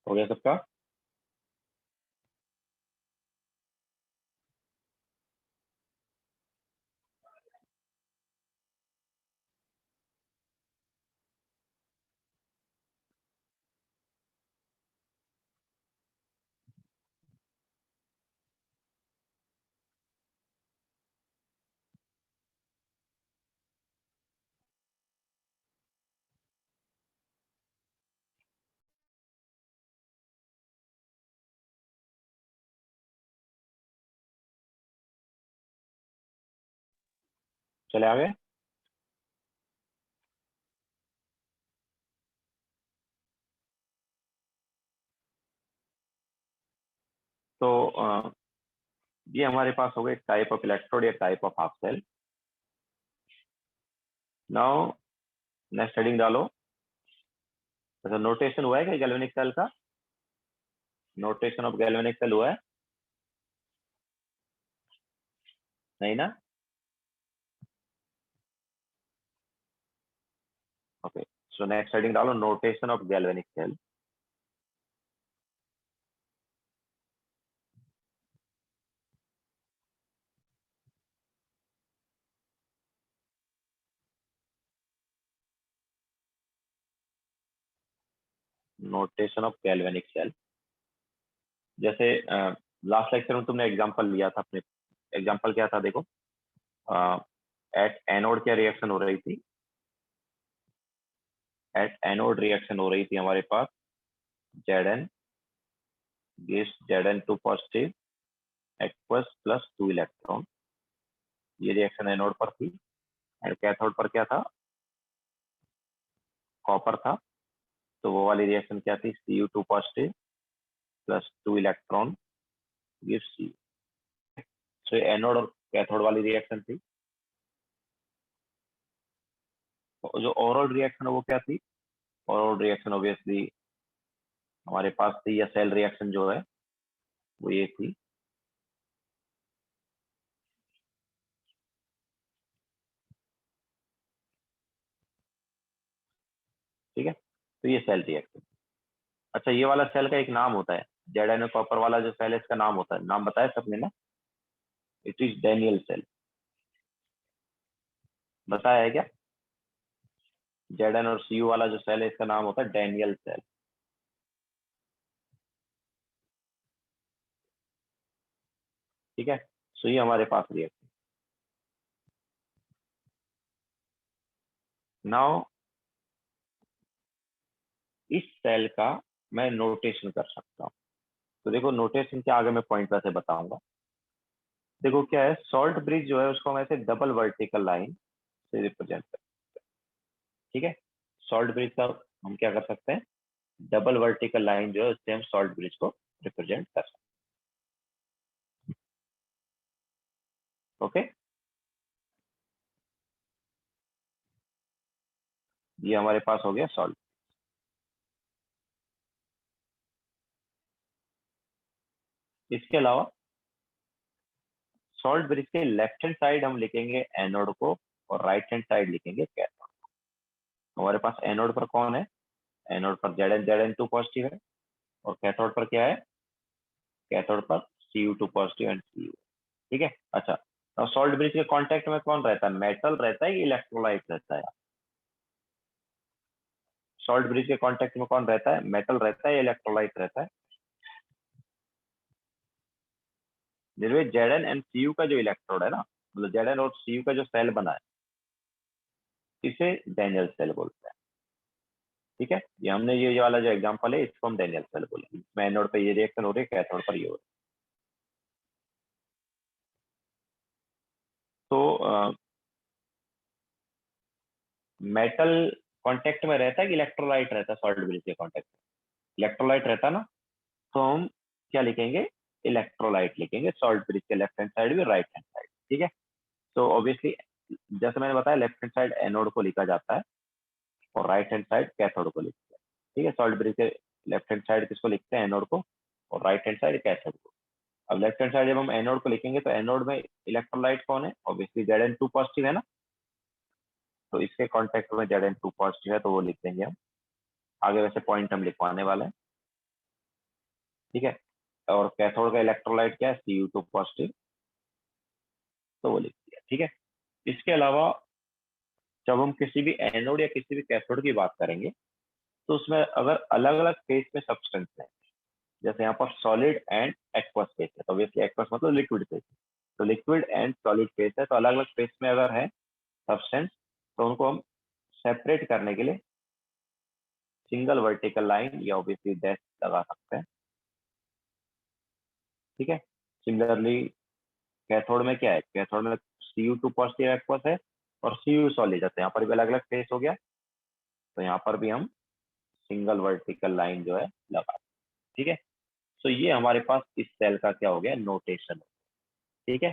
Speaker 1: हो गया सबका। चले आगे। तो ये हमारे पास हो गए टाइप ऑफ इलेक्ट्रोड या type of half cell. Now next heading डालो, अच्छा, नोटेशन हुआ है क्या गैल्वेनिक सेल का? नोटेशन ऑफ गैल्वेनिक सेल हुआ है? नहीं ना? ओके, सो नेक्स्ट हेडिंग डालो, notation of galvanic cell. Notation of galvanic cell, जैसे लास्ट लेक्चर में तुमने एग्जांपल लिया था अपने, एग्जांपल क्या था देखो, एट एनोड क्या रिएक्शन हो रही थी? एट एनोड रिएक्शन हो रही थी हमारे पास Zn gives Zn2 positive aqueous plus 2 electron, ये रिएक्शन एनोड पर थी। एंड कैथोड पर क्या था? कॉपर था, तो वो वाली रिएक्शन क्या थी? Cu2 positive plus 2 electron gives Cu। सो एनोड और कैथोड वाली रिएक्शन थी। तो जो ओवरऑल रिएक्शन है वो क्या थी? ओवरऑल रिएक्शन ऑब्वियसली हमारे पास थी, या सेल रिएक्शन जो है वो ये थी। ठीक है, तो ये सेल रिएक्शन। अच्छा, ये वाला सेल का एक नाम होता है, Zn कॉपर वाला जो सेल है इसका नाम होता है, नाम बताया सबने ना? It is Daniell cell. बताया है क्या? Zn और Cu वाला जो सेल है इसका नाम होता है डैनियल सेल। ठीक है, सो ये हमारे पास रिएक्शन। नाउ इस सेल का मैं नोटेशन कर सकता हूँ। तो देखो, नोटेशन के आगे मैं पॉइंट वैसे बताऊंगा। देखो क्या है, सॉल्ट ब्रिज जो है उसको हम ऐसे डबल वर्टिकल लाइन से रिप्रेजेंट करते हैं। ठीक है, सॉल्ट ब्रिज का हम क्या कर सकते हैं? डबल वर्टिकल लाइन जो है उससे हम सॉल्ट ब्रिज को रिप्रेजेंट कर सकते हैं। ओके, ये हमारे पास हो गया सॉल्ट। इसके अलावा सॉल्ट ब्रिज के लेफ्ट हैंड साइड हम लिखेंगे एनोड को, और राइट हैंड साइड लिखेंगे कैथोड। हमारे पास एनोड पर कौन है? एनोड पर Zn2 पॉजिटिव है, और कैथोड पर क्या है? कैथोड पर Cu2 पॉजिटिव एंड Cu। ठीक है, अच्छा, अब सॉल्ट ब्रिज के कांटेक्ट में कौन रहता है? मेटल रहता है, इलेक्ट्रोलाइट रहता है? सॉल्ट ब्रिज के कांटेक्ट में कौन रहता है? मेटल रहता है, इलेक्ट्रोलाइट रहता है? निर्वे Zn एंड Cu का जो इलेक्ट्रोड है ना, मतलब Zn और Cu का जो सेल बना है, इसे डैनियल सेल बोलते हैं। ठीक है, ये हमने ये वाला जो एग्जांपल है इसको हम डैनियल सेल बोलेंगे। इसमें एनोड पे ये रिएक्शन हो रही है, कैथोड पर ये हो रही है। तो मेटल कांटेक्ट में रहता है कि इलेक्ट्रोलाइट रहता है? सॉल्ट ब्रिज के कांटेक्ट में इलेक्ट्रोलाइट रहता है ना, तो हम क्या लिखेंगे? इलेक्ट्रोलाइट लिखेंगे सॉल्ट ब्रिज के लेफ्ट हैंड साइड भी, राइट हैंड साइड। ठीक है, तो ऑब्वियसली जैसे मैंने बताया, लेफ्ट हैंड साइड एनोड को लिखा जाता है और राइट हैंड साइड कैथोड को लिखते हैं। ठीक है, सॉल्ट ब्रिज के लेफ्ट हैंड साइड किसको लिखते हैं? एनोड को, और राइट हैंड साइड कैथोड को। अब लेफ्ट हैंड साइड जब हम एनोड को लिखेंगे तो एनोड में इलेक्ट्रोलाइट कौन है? ऑब्वियसली Zn2 पॉजिटिव है ना, तो इसके कॉन्टेक्ट में Zn2 पॉजिटिव है तो वो लिख देंगे हम। आगे वैसे पॉइंट हम लिखवाने वाले हैं। ठीक है, और कैथोड का इलेक्ट्रोलाइट क्या है? Cu2 पॉजिटिव, तो वो लिख दिया। ठीक है, इसके अलावा जब हम किसी भी एनोड या किसी भी कैथोड की बात करेंगे, तो उसमें अगर अलग अलग फेज में सब्सटेंस है, जैसे यहाँ पर सॉलिड एंड एक्वस फेज है, तो ऑब्वियसली एक्वस मतलब लिक्विड फेज, तो लिक्विड एंड सॉलिड फेज है, तो अलग अलग फेज में अगर है सब्सटेंस, तो उनको हम सेपरेट करने के लिए सिंगल वर्टिकल लाइन या ऑब्वियसली डैश लगा सकते हैं। ठीक है, सिमिलरली कैथोड में क्या है? कैथोड में Cu2 पॉजिटिव एक्वस है और Cu सॉलिड है, तो यहाँ पर भी अलग अलग फेस हो गया, तो यहाँ पर भी हम सिंगल वर्टिकल लाइन जो है लगा। ठीक है, तो ये हमारे पास इस सेल का क्या हो गया? नोटेशन। ठीक है,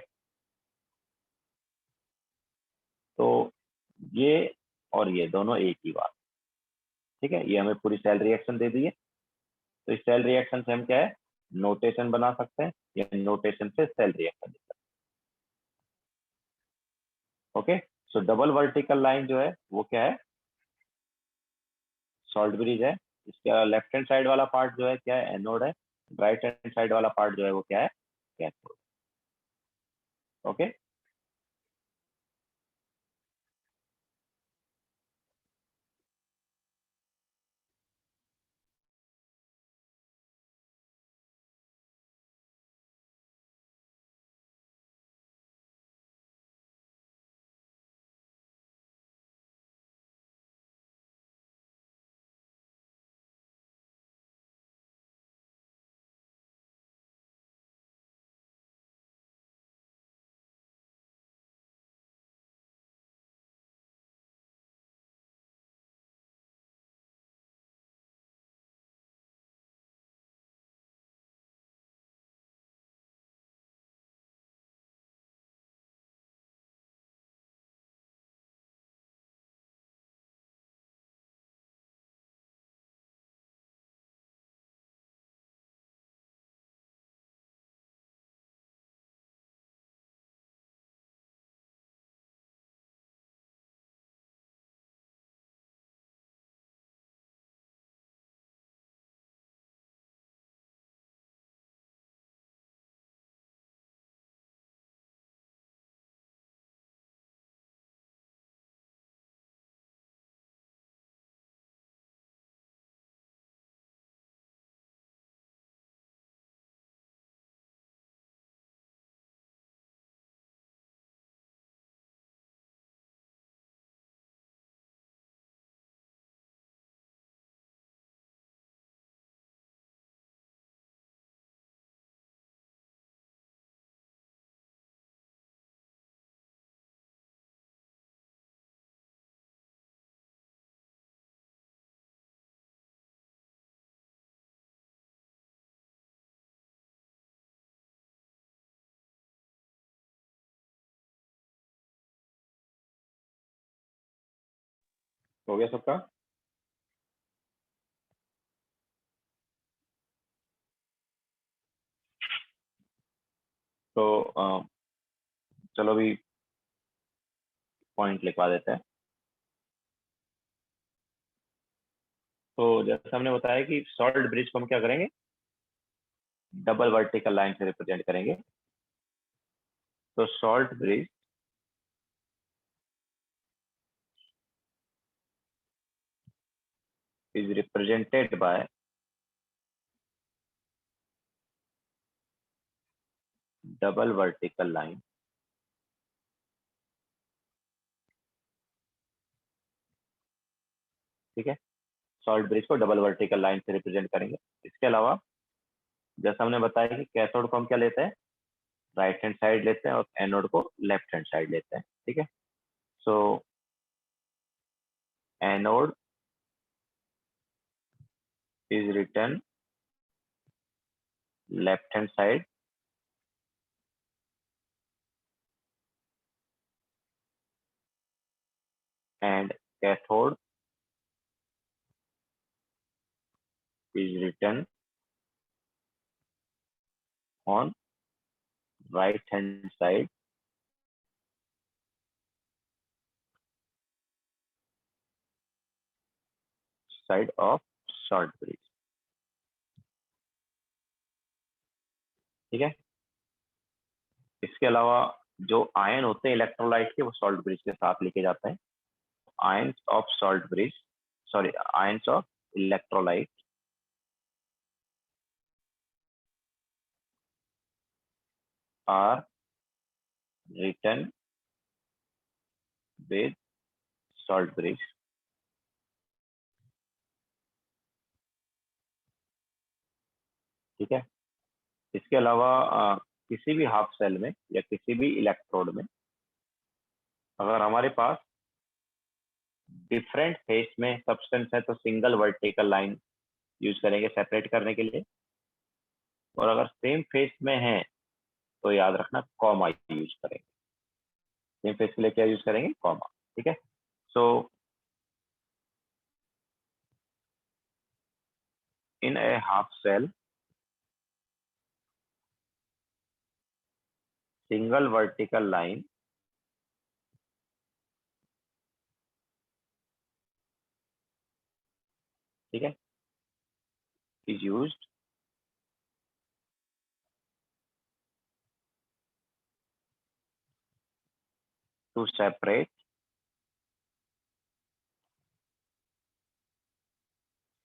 Speaker 1: तो ये और ये दोनों एक ही बात। ठीक है, ये हमें पूरी सेल रिएक्शन दे दी है। तो इस सेल रिएक्शन से हम क्या है, नोटेशन बना सकते हैं, या नोटेशन से cell reaction. Okay, so double vertical line जो है वो क्या है, सॉल्ट ब्रिज है। इसका लेफ्ट हैंड साइड वाला पार्ट जो है क्या है, एनोड है। राइट हैंड साइड वाला पार्ट जो है वो क्या है, कैथोड। ओके, हो गया सबका। तो चलो अभी पॉइंट लिखवा देते हैं। तो जैसे हमने बताया कि सॉल्ट ब्रिज को हम क्या करेंगे, डबल वर्टिकल लाइन से रिप्रेजेंट करेंगे। तो salt bridge is represented by double vertical line ठीक है, सॉल्ट ब्रिज को डबल वर्टिकल लाइन से रिप्रेजेंट करेंगे। इसके अलावा जैसा हमने बताया कि कैथोड को हम क्या लेते हैं, राइट हैंड साइड लेते हैं, और एनोड को लेफ्ट हैंड साइड लेते हैं। ठीक है, so anode is written left hand side and cathode is written on right hand side of salt bridge। ठीक है, इसके अलावा जो आयन होते हैं इलेक्ट्रोलाइट के, वो सॉल्ट ब्रिज के साथ लेके जाते हैं। Ions of salt bridge, sorry, ions of electrolyte are written with salt bridge। ठीक है, इसके अलावा किसी भी हाफ सेल में या किसी भी इलेक्ट्रोड में अगर हमारे पास डिफरेंट फेस में सब्सटेंस है तो सिंगल वर्टिकल लाइन यूज करेंगे सेपरेट करने के लिए, और अगर सेम फेस में है तो याद रखना कॉमा यूज करेंगे। सेम फेस के लिए क्या यूज करेंगे, कॉमा। ठीक है, सो in a half cell single vertical line ठीक है is used to separate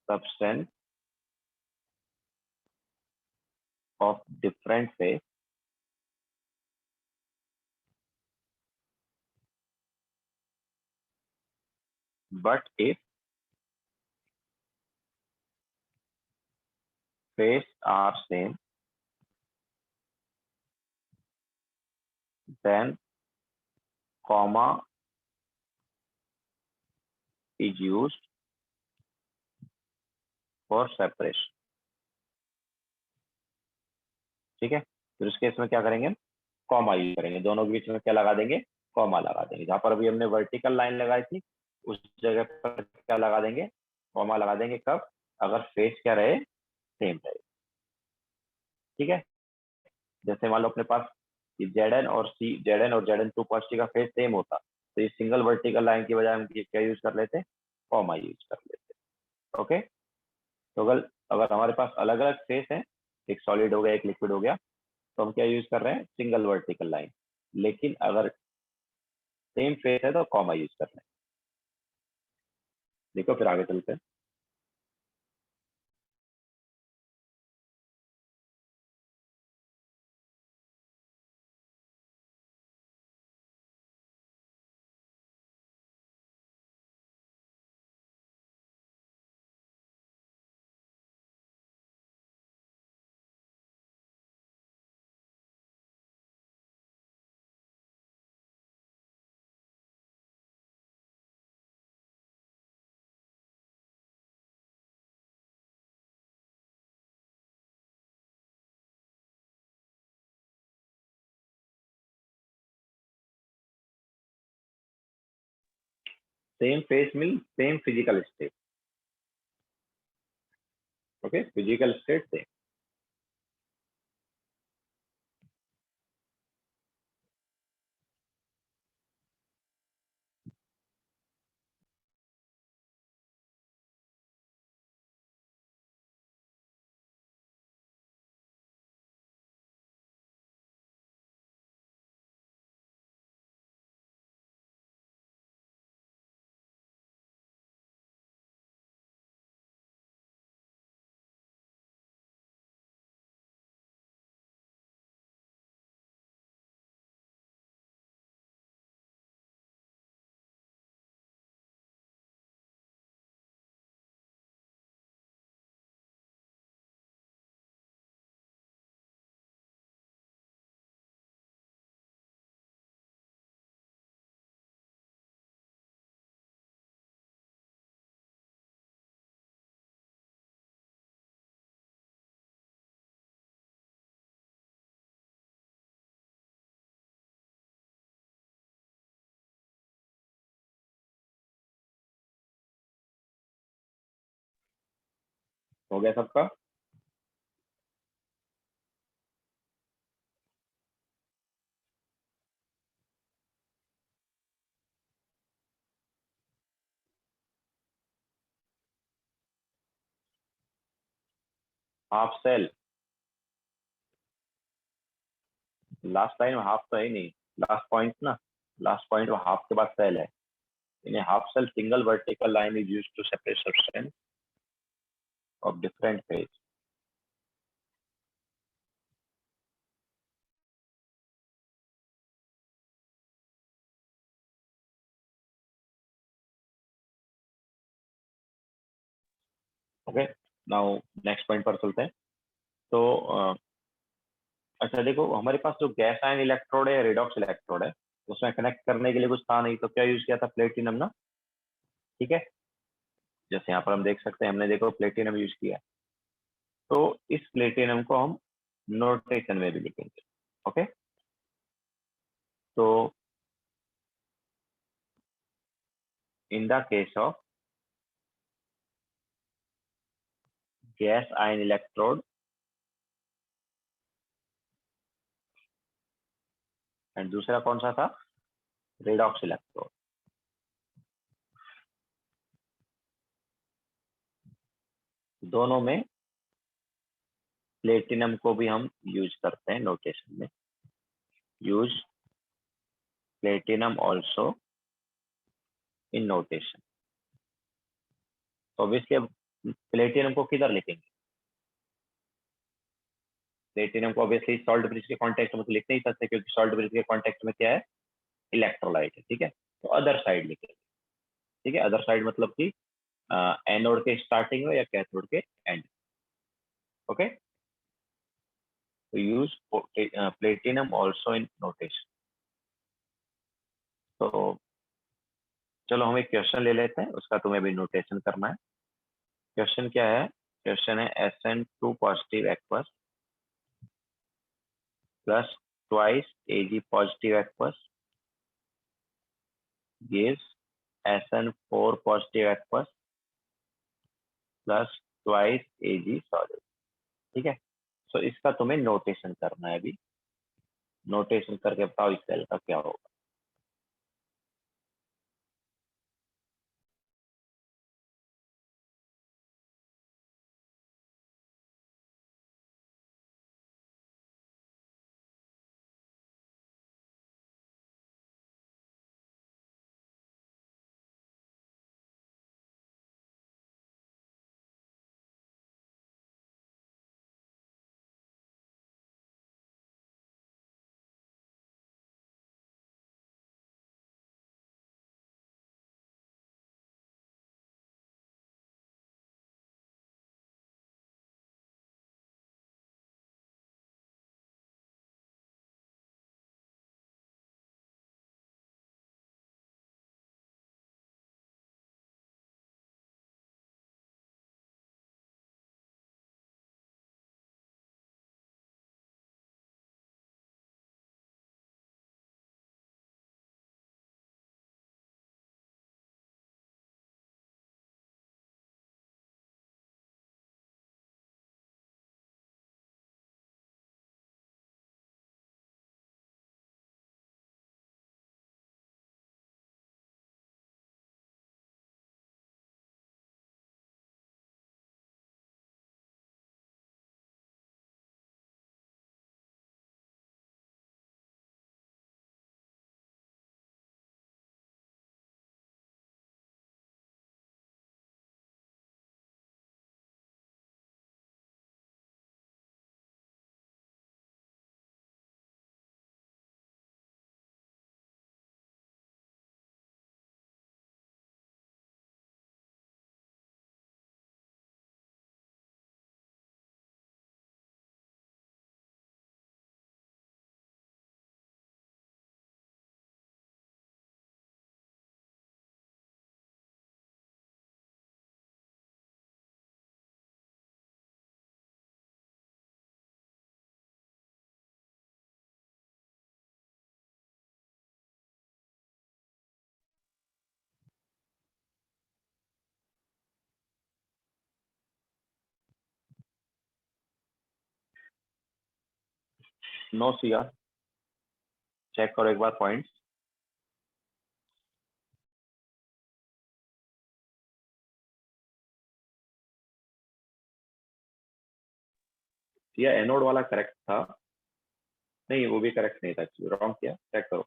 Speaker 1: substance of different phase but if phase are same then comma is used for separation ठीक है फिर उस केस में क्या करेंगे कॉमा यूज करेंगे दोनों के बीच में क्या लगा देंगे कॉमा लगा देंगे जहां पर अभी हमने वर्टिकल लाइन लगाई थी उस जगह पर क्या लगा देंगे कॉमा लगा देंगे कब अगर फेस क्या रहे सेम रहे ठीक है जैसे मान लो अपने पास जेड एन और जेड एन टू पॉजिटिव का फेस सेम होता तो ये सिंगल वर्टिकल लाइन की बजाय हम क्या यूज कर लेते कॉमा यूज कर लेते ओके तो अगर हमारे पास अलग अलग फेस है एक सॉलिड हो गया एक लिक्विड हो गया तो हम क्या यूज कर रहे हैं सिंगल वर्टिकल लाइन लेकिन अगर सेम फेस है तो कॉमा यूज कर रहे हैं देखो फिर आगे चलते हैं same face mean same physical state okay physical state same हो गया सबका हाफ सेल लास्ट लाइन में हाफ तो है ही नहीं लास्ट पॉइंट ना लास्ट पॉइंट में हाफ के बाद सेल है in a half cell single vertical line is used to separate substance of different phase okay now next point पर चलते हैं तो अच्छा देखो हमारे पास जो गैस आयन इलेक्ट्रोड है रिडॉक्स इलेक्ट्रोड है उसमें कनेक्ट करने के लिए कुछ था नहीं तो क्या यूज किया था प्लेटिनम ना ठीक है जैसे यहाँ पर हम देख सकते हैं हमने देखो प्लेटिनम यूज किया तो इस प्लेटिनम को हम नोटेशन में भी लिखेंगे ओके तो in the case of gas ion electrode and दूसरा कौन सा था, रेडॉक्स इलेक्ट्रोड। दोनों में प्लेटिनम को भी हम यूज करते हैं नोटेशन में, use platinum also in notation. तो ऑब्वियसली अब प्लेटिनम को किधर लिखेंगे, प्लेटिनम को ऑब्वियसली सॉल्ट ब्रिज के कॉन्टेक्ट में तो लिख नहीं सकते, क्योंकि सॉल्ट ब्रिज के कॉन्टेक्ट में क्या है, इलेक्ट्रोलाइट है, ठीक है। तो अदर साइड लिखेंगे, ठीक है। अदर साइड मतलब कि एनोड के स्टार्टिंग में या कैथोड के एंड। ओके, तो use platinum also in notation. तो चलो हम एक क्वेश्चन ले लेते हैं, उसका तुम्हें भी नोटेशन करना है। क्वेश्चन क्या है, क्वेश्चन है SN2 positive aqueous plus twice Ag positive aqueous gives SN4 positive aqueous plus twice Ag solid, ठीक है। तो इसका तुम्हें नोटेशन करना है अभी। नोटेशन करके बताओ इस सेल का क्या होगा। नो सीआर, चेक करो एक बार पॉइंट्स। या एनोड वाला करेक्ट था, नहीं वो भी करेक्ट नहीं था, रॉन्ग किया, चेक करो।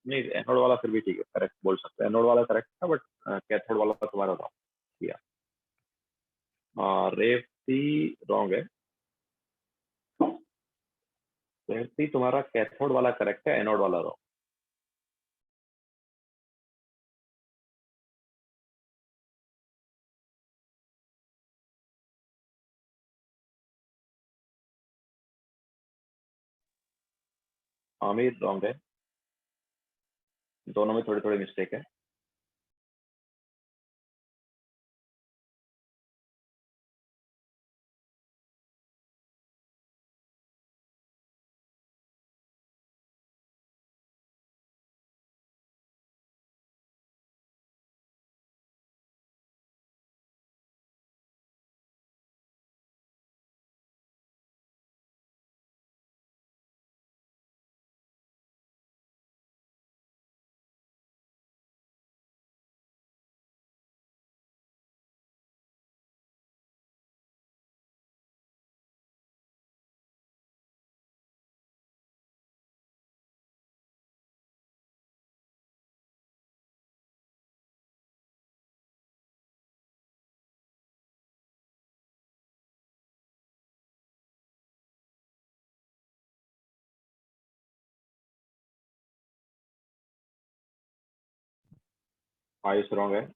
Speaker 1: नहीं एनोड वाला फिर भी ठीक है, करेक्ट बोल सकते हैं, एनोड वाला करेक्ट था, बट कैथोड वाला तुम्हारा रॉन्ग किया। रेवती रॉन्ग है, रेवती तुम्हारा कैथोड वाला करेक्ट है, एनोड वाला रॉन्ग। आमिर रॉन्ग है, दोनों में थोड़ी थोड़ी मिस्टेक है। आयुष रॉन्ग है।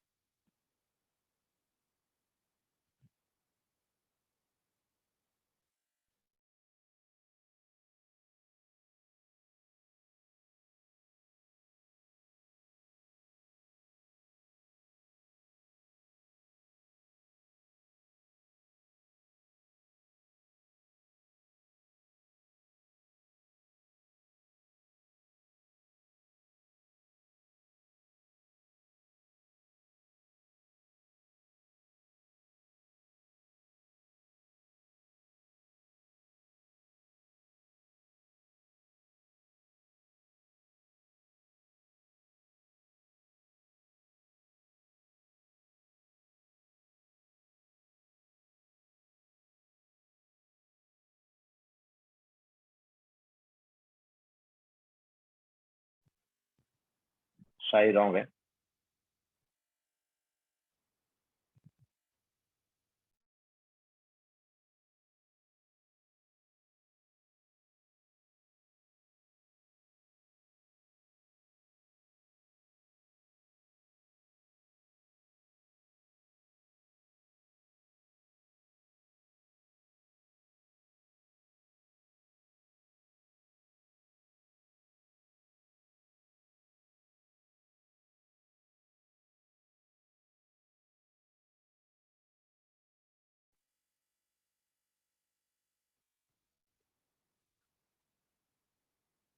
Speaker 1: शाही रॉन्ग है।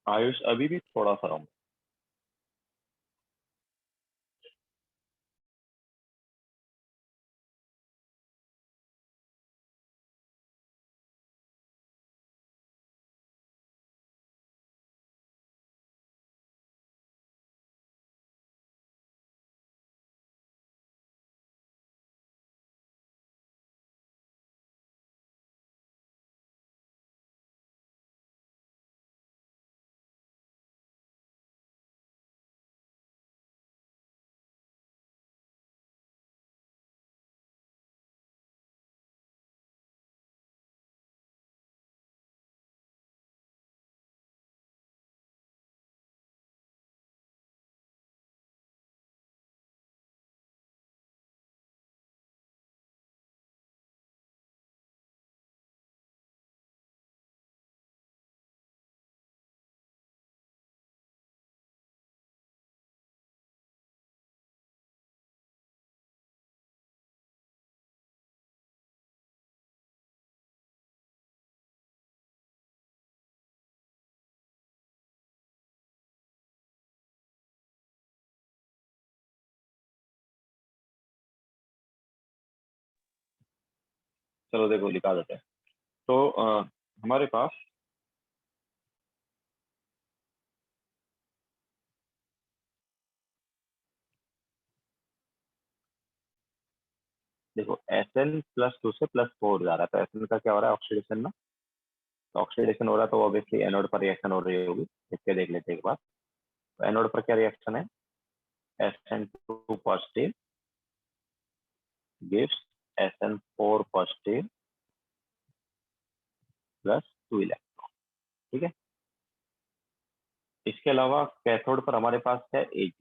Speaker 1: आयुष अभी भी थोड़ा सा रॉन्ग। चलो देखो लिखा देते हैं। तो हमारे पास देखो SN+2 से +4 जा रहा है, तो SN का क्या हो रहा है ऑक्सीडेशन ना। तो ऑक्सीडेशन हो रहा है तो ऑब्वियसली एनोड पर रिएक्शन हो रही होगी। इसके देख लेते हैं एक बार। तो एनोड पर क्या रिएक्शन है, SN2 positive gives SN4 positive +2 electron. ठीक है। इसके अलावा कैथोड पर हमारे पास है Ag,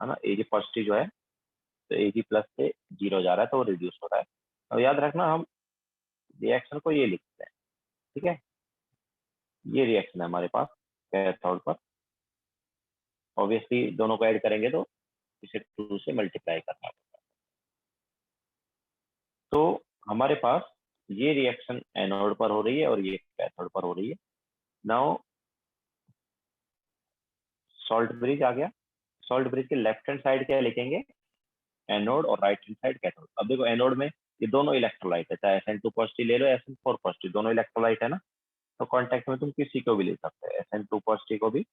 Speaker 1: है ना। Ag पॉजिटिव जो है, तो Ag+ से 0 जा रहा है तो वो रिड्यूस हो रहा है। और याद रखना हम रिएक्शन को ये लिखते हैं। ठीक है, ये रिएक्शन है हमारे पास कैथोड पर। ऑब्वियसली दोनों को ऐड करेंगे तो इसे 2 से मल्टीप्लाई करना होगा। तो हमारे पास ये रिएक्शन एनोड पर हो रही है और ये कैथोड पर हो रही है। नाउ सॉल्ट ब्रिज आ गया। सॉल्ट ब्रिज के लेफ्ट हैंड साइड क्या लिखेंगे, एनोड, और राइट हैंड साइड कैथोड। अब देखो एनोड में ये दोनों इलेक्ट्रोलाइट है, चाहे SN2 पॉजिटिव ले लो SN4 पॉजिटिव, दोनों इलेक्ट्रोलाइट है ना। तो कॉन्टेक्ट में तुम किसी को भी ले सकते हो, SN2 पॉजिटिव को भी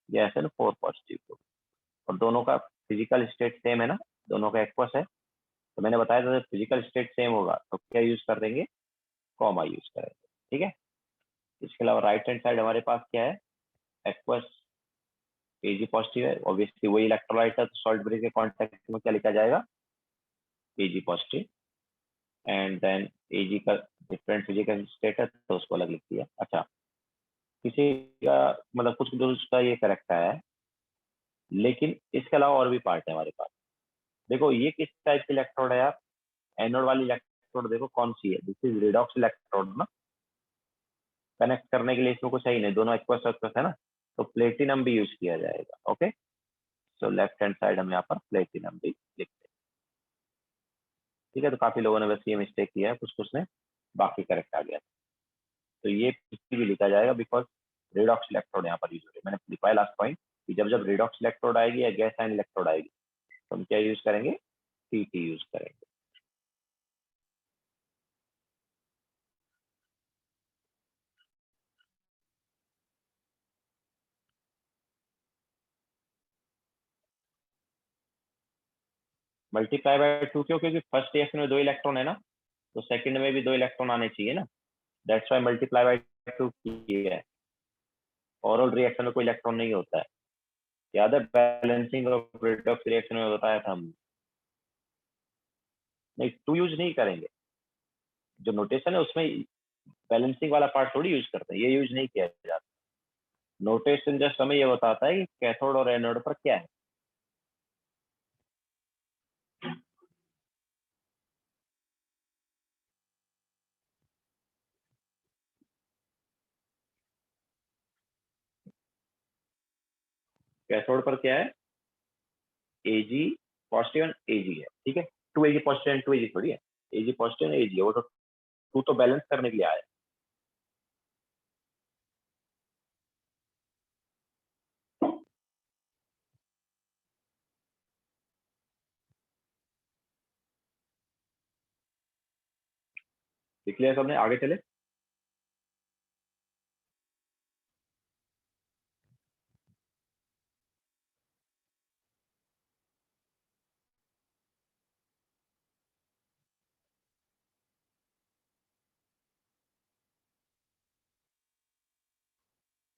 Speaker 1: या SN4 पॉजिटिव को भी। और दोनों का फिजिकल स्टेट सेम है ना, दोनों का एक्वस है। तो मैंने बताया था फिजिकल स्टेट सेम होगा तो क्या यूज कर देंगे, कॉमा यूज करेंगे। ठीक है। इसके अलावा राइट हैंड साइड हमारे पास क्या है, एक्वस Ag पॉजिटिव है, ऑब्वियसली वही इलेक्ट्रोलाइट है, तो सॉल्ट ब्रिज के कॉन्टेक्ट में क्या लिखा जाएगा, Ag positive. And then Ag का डिफरेंट फिजिकल स्टेट है तो उसको अलग लिख दिया। अच्छा, किसी का मतलब कुछ दोस्त का ये करेक्ट है लेकिन इसके अलावा और भी पार्ट है हमारे पास। देखो ये किस टाइप की इलेक्ट्रोड है यार, एनोड वाली इलेक्ट्रोड देखो कौन सी है, दिस इज रिडॉक्स इलेक्ट्रोड ना। कनेक्ट करने के लिए इसमें कुछ है ही नहीं, दोनों एक्वस एक्वस है ना, तो प्लेटिनम भी यूज किया जाएगा। Okay, so left hand side हम यहाँ पर प्लेटिनम भी लिखते हैं। ठीक है, तो काफी लोगों ने बस ये मिस्टेक किया है, कुछ कुछ ने, बाकी करेक्ट आ गया। तो ये भी लिखा जाएगा बिकॉज रिडॉक्स इलेक्ट्रोड यहाँ पर यूज हो रही है। मैंने लिखा है लास्ट पॉइंट कि जब जब रिडॉक्स इलेक्ट्रोड आएगी या गैस आयन इलेक्ट्रोड आएगी तो हम क्या यूज करेंगे, टीटी यूज करेंगे। मल्टीप्लाई बाय टू क्यों, क्योंकि फर्स्ट रिएक्शन में 2 इलेक्ट्रॉन है ना, तो सेकंड में भी 2 इलेक्ट्रॉन आने चाहिए ना, दैट्स व्हाई मल्टीप्लाई बाय 2 किया है। ओरल रिएक्शन में कोई इलेक्ट्रॉन नहीं होता है, याद है बैलेंसिंग और रिडॉक्स रिएक्शन में बताया था हम। नहीं, 2 यूज नहीं करेंगे, जो नोटेशन है उसमें बैलेंसिंग वाला पार्ट थोड़ी यूज करते हैं, ये यूज नहीं किया जाता। नोटेशन जस्ट हमें ये बताता है कि कैथोड और एनोड पर क्या है। कैथोड पर क्या है, एजी पॉजिटिव एंड एजी है, ठीक है। 2 एजी पॉजिटिव एंड 2 एजी थोड़ी है, एजी पॉजिटिव एंड एजी है, वो तो 2 तो बैलेंस करने के लिए आया है। लिख लिया सबने, आगे चले।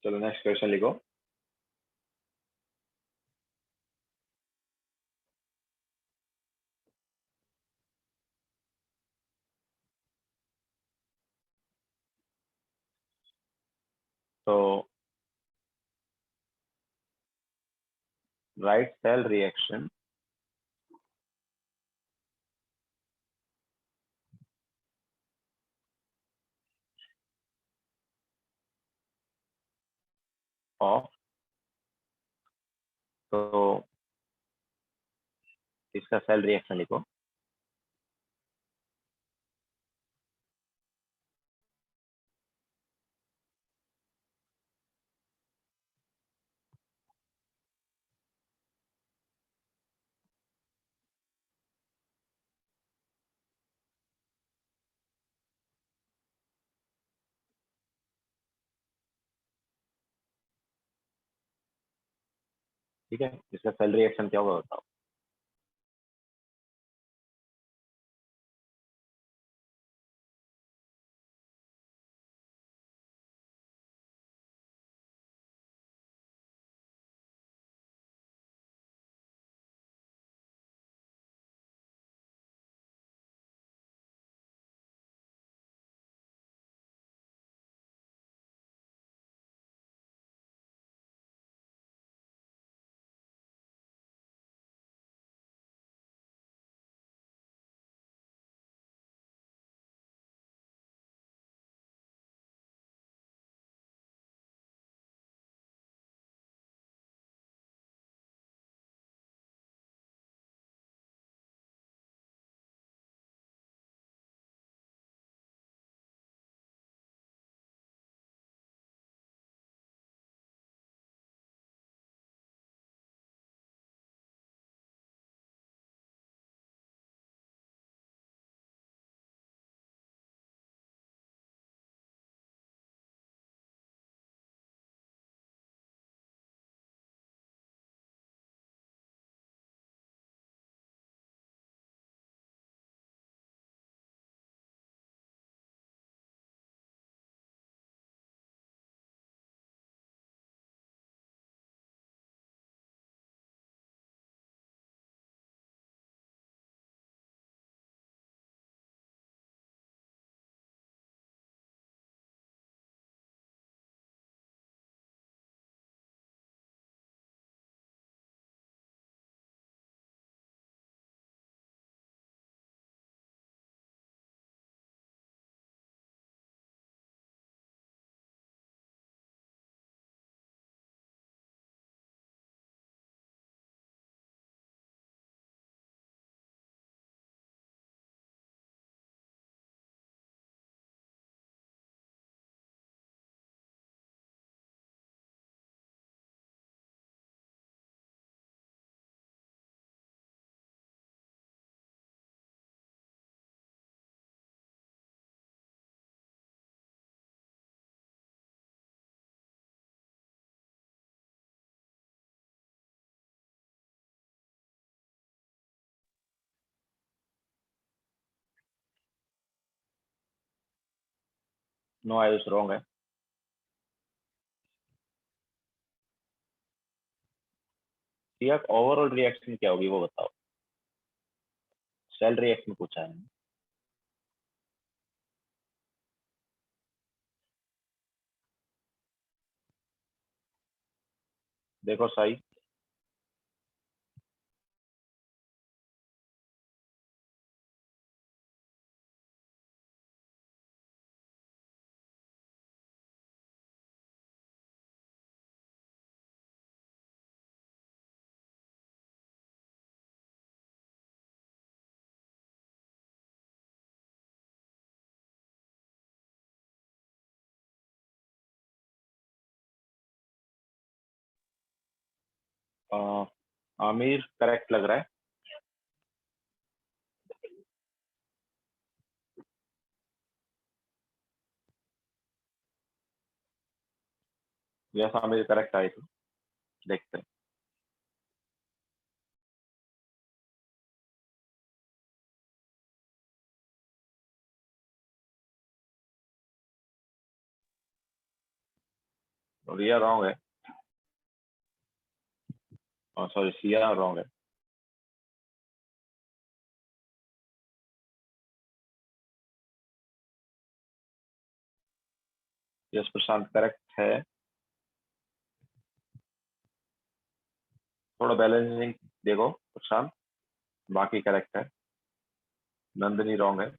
Speaker 1: चलो नेक्स्ट क्वेश्चन लिखो। तो राइट सेल रिएक्शन ऑफ, तो इसका सेल रिएक्शन लिखो। ठीक है, इसका सेल रिएक्शन क्या होगा बताओ। नो आयुष रॉन्ग है। सिया ओवरऑल रिएक्शन क्या होगी वो बताओ। सेल रिएक्शन पूछा है। देखो सही। आमिर करेक्ट लग रहा है। यस आमिर करेक्ट आई थी। देखते हैं। रिया रॉन्ग है। सॉरी सिया रॉन्ग है। यस प्रशांत करेक्ट है। थोड़ा बैलेंसिंग देखो प्रशांत। बाकी करेक्ट है। नंदनी रॉन्ग है।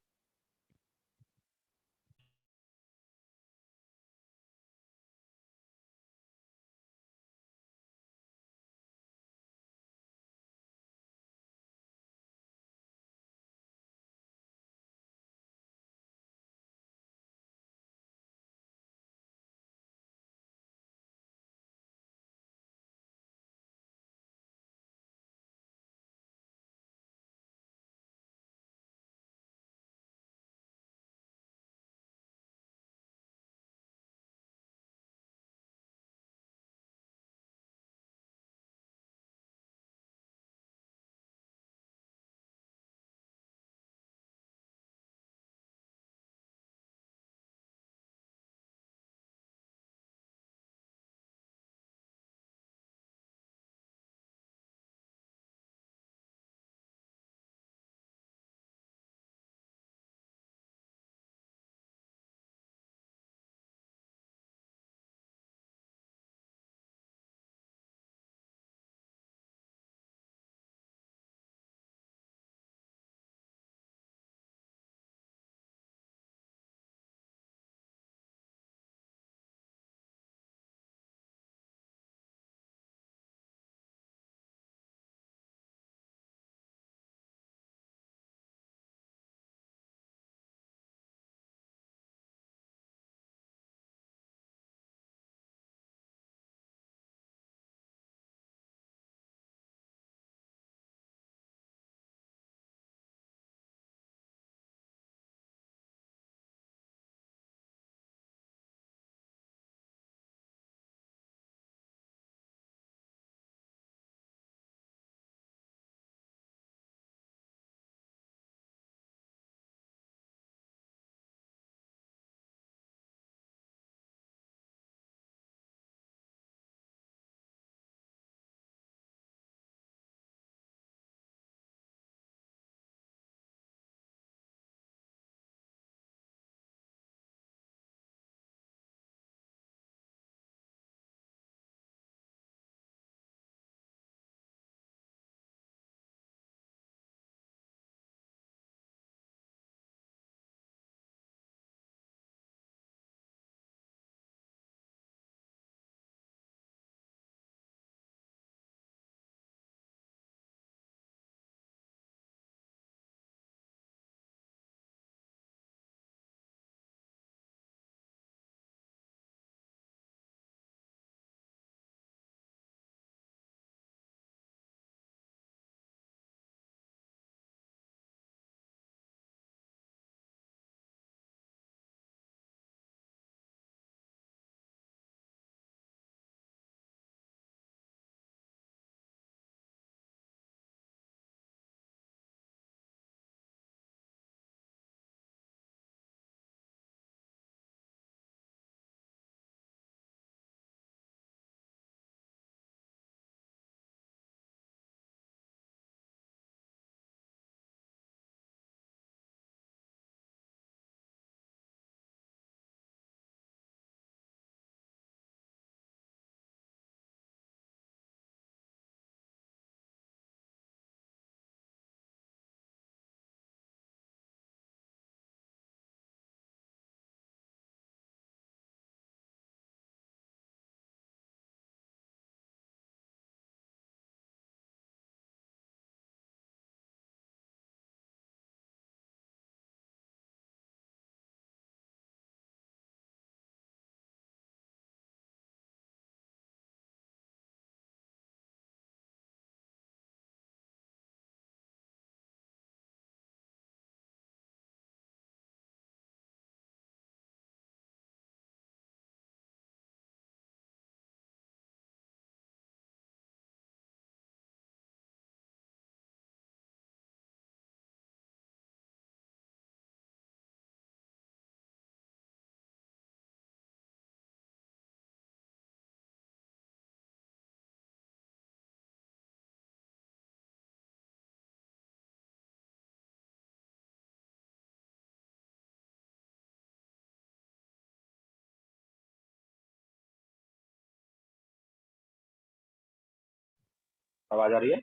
Speaker 1: आवाज आ रही है?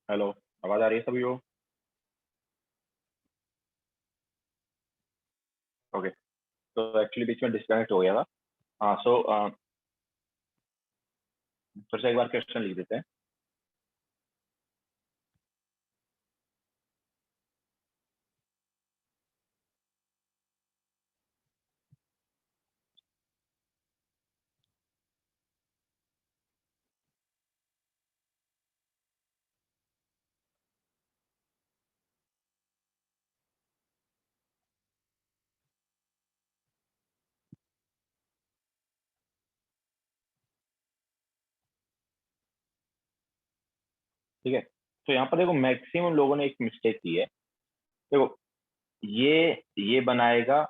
Speaker 1: हेलो, आवाज आ रही है सभी को? ओके, तो एक्चुअली बीच में डिस्कनेक्ट हो गया था। हाँ, सो फिर से एक बार क्वेश्चन लिख देते हैं। ठीक है, तो यहाँ पर देखो मैक्सिमम लोगों ने एक मिस्टेक की है। देखो, ये बनाएगा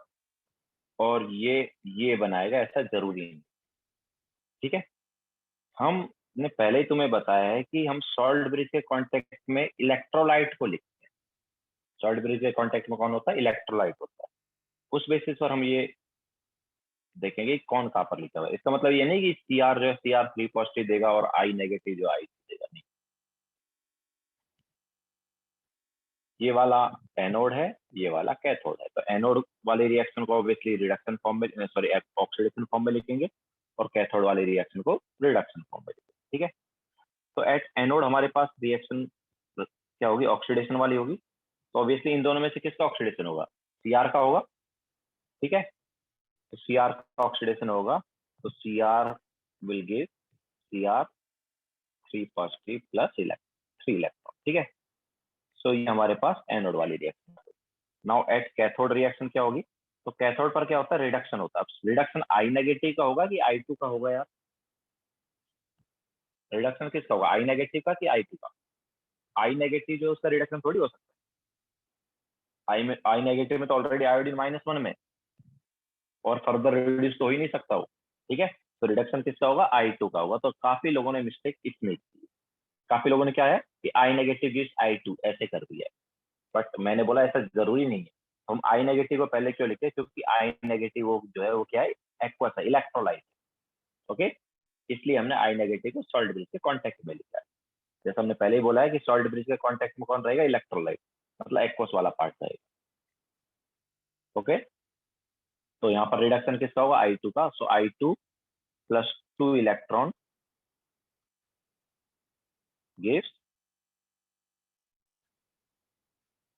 Speaker 1: और ये बनाएगा, ऐसा जरूरी नहीं। ठीक है, हमने पहले ही तुम्हें बताया है कि हम सॉल्ट ब्रिज के कॉन्टेक्ट में इलेक्ट्रोलाइट को लिखते हैं। सॉल्ट ब्रिज के कॉन्टेक्ट में कौन होता है? इलेक्ट्रोलाइट होता है। उस बेसिस पर हम ये देखेंगे कि कौन कहाँ पर लिखा हुआ है। इसका मतलब ये नहीं कि सीआर जो है CR3 पॉजिटिव देगा और आई नेगेटिव जो आई देगा, नहीं। ये वाला एनोड है, ये वाला कैथोड है। तो एनोड वाले रिएक्शन को ऑब्वियसली रिडक्शन फॉर्म में, सॉरी, ऑक्सीडेशन फॉर्म में लिखेंगे, और कैथोड वाले रिएक्शन को रिडक्शन फॉर्म में लिखेंगे। ठीक है, तो एट एनोड हमारे पास रिएक्शन क्या होगी? ऑक्सीडेशन वाली होगी। तो ऑब्वियसली इन दोनों में से किसका ऑक्सीडेशन होगा? सीआर का होगा। ठीक है, तो सीआर का ऑक्सीडेशन होगा, तो CR will give CR3 positive plus 3 electron. ठीक है, सो ये हमारे पास एनोड वाली reaction. Now at cathode reaction क्या होगी? तो कैथोड पर क्या होता है? रिडक्शन होता है। अब रिडक्शन आई नेगेटिव का होगा कि I2 का होगा यार? रिडक्शन किसका होगा? आई नेगेटिव का कि I2 का? आई नेगेटिव जो उसका रिडक्शन थोड़ी हो सकता है। आई नेगेटिव में तो ऑलरेडी आयोडीन -1 में, और फर्दर रिड्यूस तो हो ही नहीं सकता वो। ठीक है, तो रिडक्शन किसका होगा? I2 का होगा। तो काफी लोगों ने मिस्टेक इसमें की। काफी लोगों ने क्या है कि आई नेगेटिव गिव्स I2 ऐसे कर दिया है। बट मैंने बोला ऐसा जरूरी नहीं है। हम आई नेगेटिव को पहले क्यों लिखे? क्योंकि आई नेगेटिव वो जो है वो क्या है? एक्वस है, इलेक्ट्रोलाइट। ओके, इसलिए हमने आई नेगेटिव को सॉल्ट ब्रिज के कॉन्टेक्ट में लिखा है। जैसे हमने पहले ही बोला है कि सॉल्ट ब्रिज के कॉन्टेक्ट में कौन रहेगा? इलेक्ट्रोलाइट, मतलब एक्वस वाला पार्ट रहेगा। ओके, तो यहाँ पर रिडक्शन किसका होगा? I2 का। सो I2 plus 2 electron gives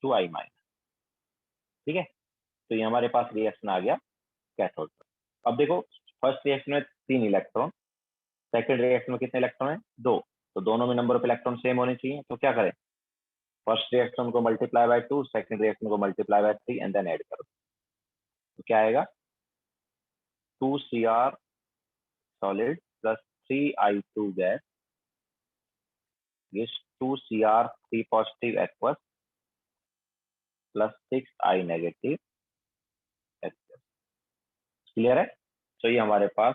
Speaker 1: 2I minus. ठीक है, तो ये हमारे पास रिएक्शन आ गया कैथोड पर। अब देखो, फर्स्ट रिएक्शन में 3 इलेक्ट्रॉन, सेकंड रिएक्शन में कितने इलेक्ट्रॉन है? 2। तो दोनों में नंबर ऑफ इलेक्ट्रॉन सेम होने चाहिए। तो क्या करें? फर्स्ट रिएक्शन को मल्टीप्लाई बाय 2, सेकंड रिएक्शन को multiply by 3 and then add करो। तो क्या आएगा? 2Cr solid plus 3I2 gas gives 2Cr3 positive aqueous plus 6I negative aqueous। Clear है? तो ये हमारे पास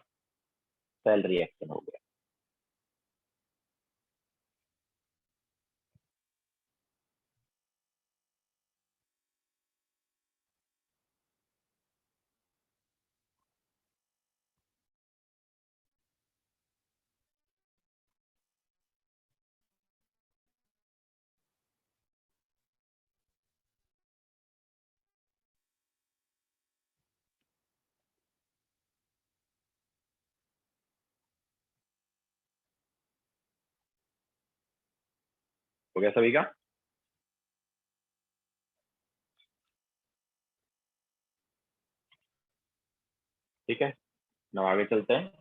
Speaker 1: सेल रिएक्शन हो गया। हो गया सभी का? ठीक है, now आगे चलते हैं।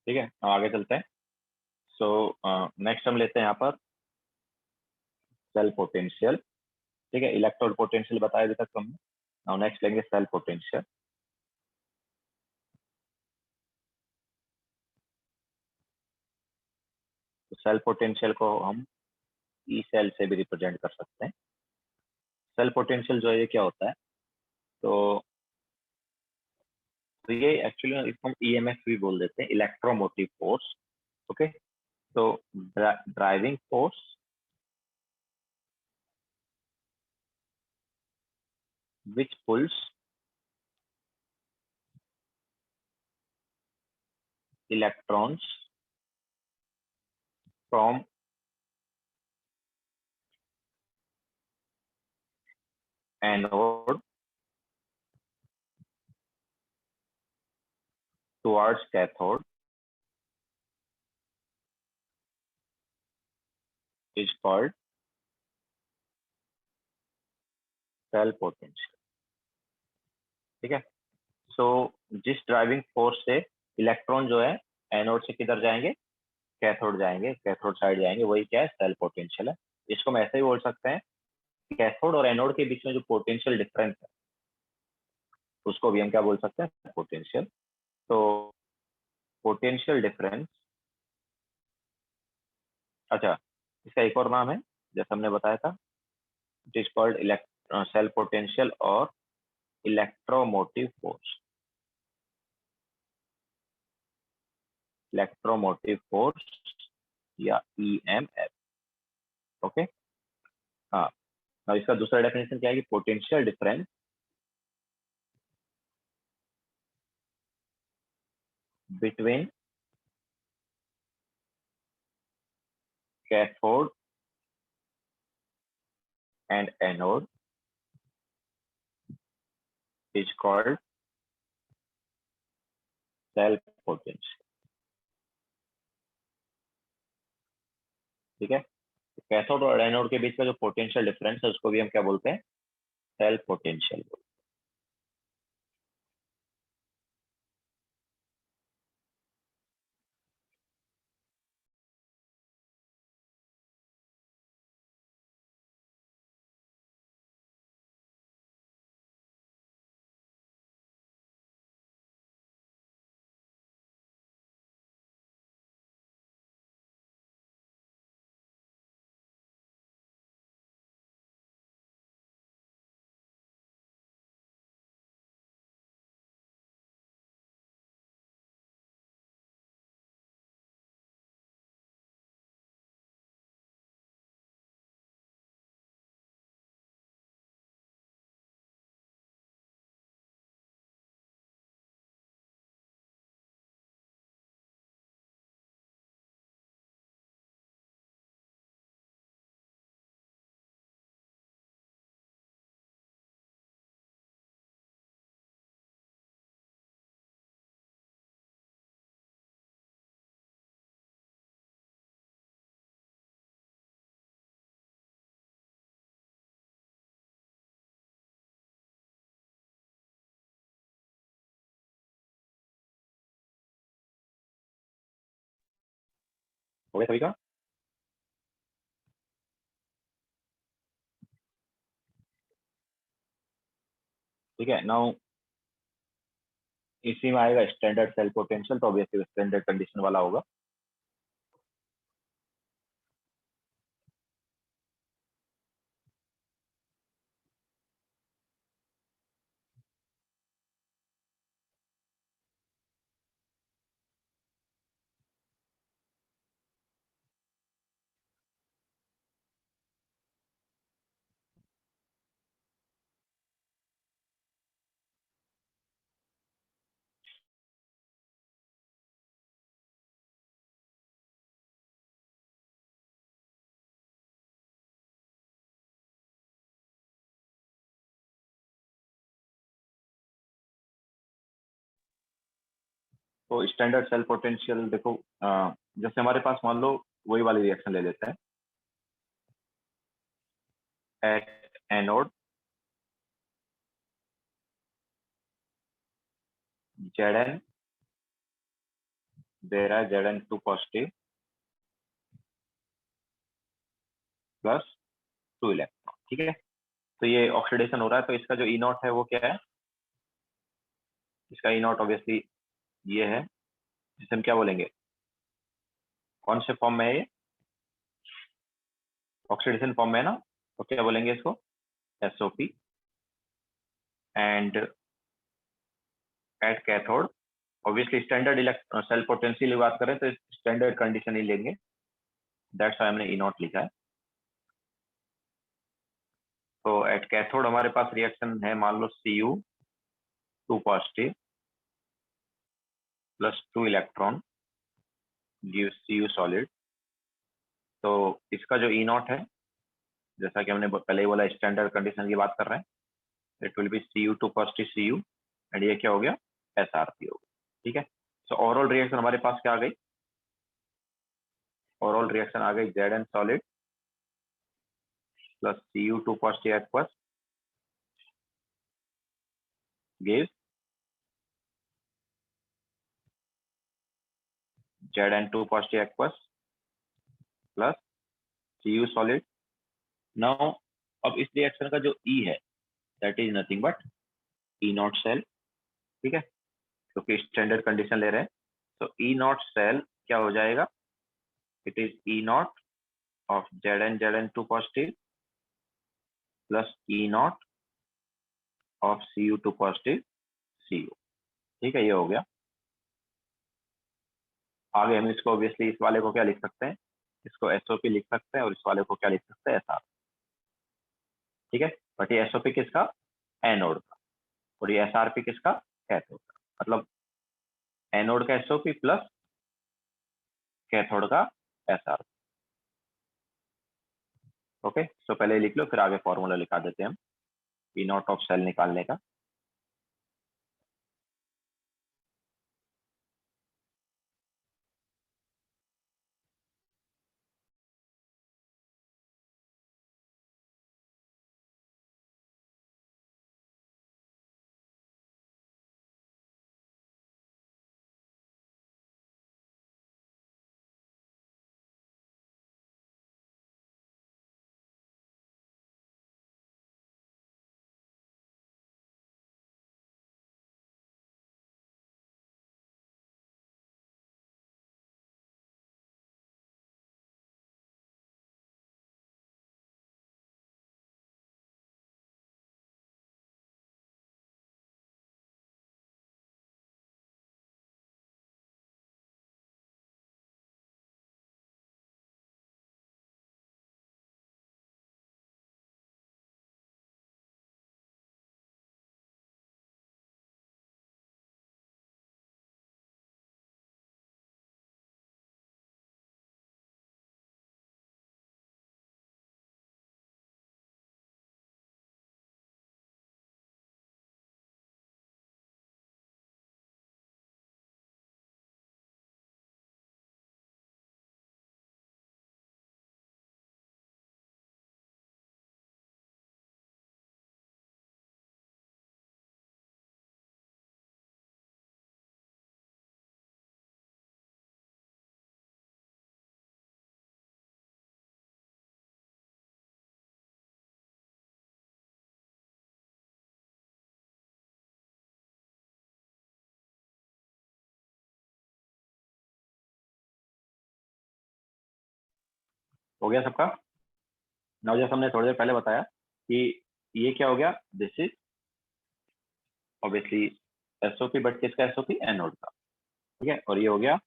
Speaker 1: ठीक है, now आगे चलते हैं। सो नेक्स्ट हम लेते हैं यहाँ पर सेल पोटेंशियल। ठीक है, इलेक्ट्रोड पोटेंशियल बताया अभी तक हमने। नाउ नेक्स्ट लेंगे सेल पोटेंशियल। सेल पोटेंशियल को हम ई सेल से भी रिप्रेजेंट कर सकते हैं। सेल पोटेंशियल जो है ये क्या होता है, तो ये एक्चुअली इसको हम ईएमएफ भी बोल देते हैं, इलेक्ट्रोमोटिव फोर्स। ओके, तो driving force which pulls electrons from anode towards cathode is called cell potential। ठीक है, सो जिस ड्राइविंग फोर्स से इलेक्ट्रॉन जो है एनोड से किधर जाएंगे, कैथोड जाएंगे, कैथोड साइड जाएंगे, वही क्या है, सेल पोटेंशियल है। इसको हम ऐसे ही बोल सकते हैं, कैथोड और एनोड के बीच में जो पोटेंशियल डिफरेंस है उसको भी हम क्या बोल सकते हैं, पोटेंशियल। तो पोटेंशियल डिफरेंस, अच्छा इसका एक और नाम है जैसा हमने बताया था, it is called cell potential और इलेक्ट्रोमोटिव फोर्स। इलेक्ट्रोमोटिव फोर्स या ईएमएफ। ओके, हाँ, अब इसका दूसरा डेफिनेशन क्या है कि potential difference between cathode and anode is called cell potential. ठीक है, कैथोड और एनोड के बीच का जो पोटेंशियल डिफरेंस है उसको भी हम क्या बोलते हैं, सेल पोटेंशियल बोलते हैं। हो गया सभी का? ठीक है, नाउ इसी में आएगा स्टैंडर्ड सेल पोटेंशियल, तो ऑब्वियसली स्टैंडर्ड कंडीशन वाला होगा। तो स्टैंडर्ड सेल पोटेंशियल देखो, जैसे हमारे पास मान लो वही वाली रिएक्शन ले लेते हैं, at anode Zn there are Zn2 positive plus 2 electron. ठीक है, तो ये ऑक्सीडेशन हो रहा है, तो इसका जो ई नॉट है वो क्या है, इसका ई नॉट ऑब्वियसली ये है, जिसे हम क्या बोलेंगे, कौन से फॉर्म में है ये, ऑक्सीडेशन फॉर्म में है ना, तो क्या बोलेंगे इसको, SOP। And at cathode obviously standard cell potential की बात करें तो स्टैंडर्ड कंडीशन ही लेंगे, दैट्स व्हाई हमने E0 लिखा है। तो एट कैथोड हमारे पास रिएक्शन है, मान लो Cu 2 positive plus 2 electron give Cu solid. तो इसका जो E0 है, जैसा कि हमने पहले ही बोला स्टैंडर्ड कंडीशन की बात कर रहे हैं, it will be Cu2 positive Cu and ये क्या हो गया, SRP हो गया। ठीक है, सो ओवरऑल रिएक्शन हमारे पास क्या आ गई, ओवरऑल रिएक्शन आ गई Zn solid plus Cu2 positive aqueous give Zn2 positive aqueous plus Cu solid. Now अब इस रिएक्शन का जो E है that is nothing but E0 सेल। ठीक है, क्योंकि स्टैंडर्ड कंडीशन ले रहे हैं, तो E0 सेल क्या हो जाएगा, it is E0 of Zn2 positive plus E0 of Cu2 positive Cu। ठीक है, ये हो गया। आगे हम इसको ऑब्वियसली इस वाले को क्या लिख सकते हैं, इसको SOP लिख सकते हैं और इस वाले को क्या लिख सकते हैं, SR। ठीक है, बट ये SOP किसका, एनोड का, और ये SRP किसका, कैथोड का। मतलब एनोड का SOP प्लस कैथोड का SR। ओके, तो पहले लिख लो, फिर आगे फॉर्मूला लिखा देते हैं हम E0 ऑफ सेल निकालने का। हो गया सबका। नाउ जैसे हमने थोड़ी देर पहले बताया कि ये क्या हो गया, this is obviously SOP, but किसका SOP, एनोड का। ठीक है, और ये हो गया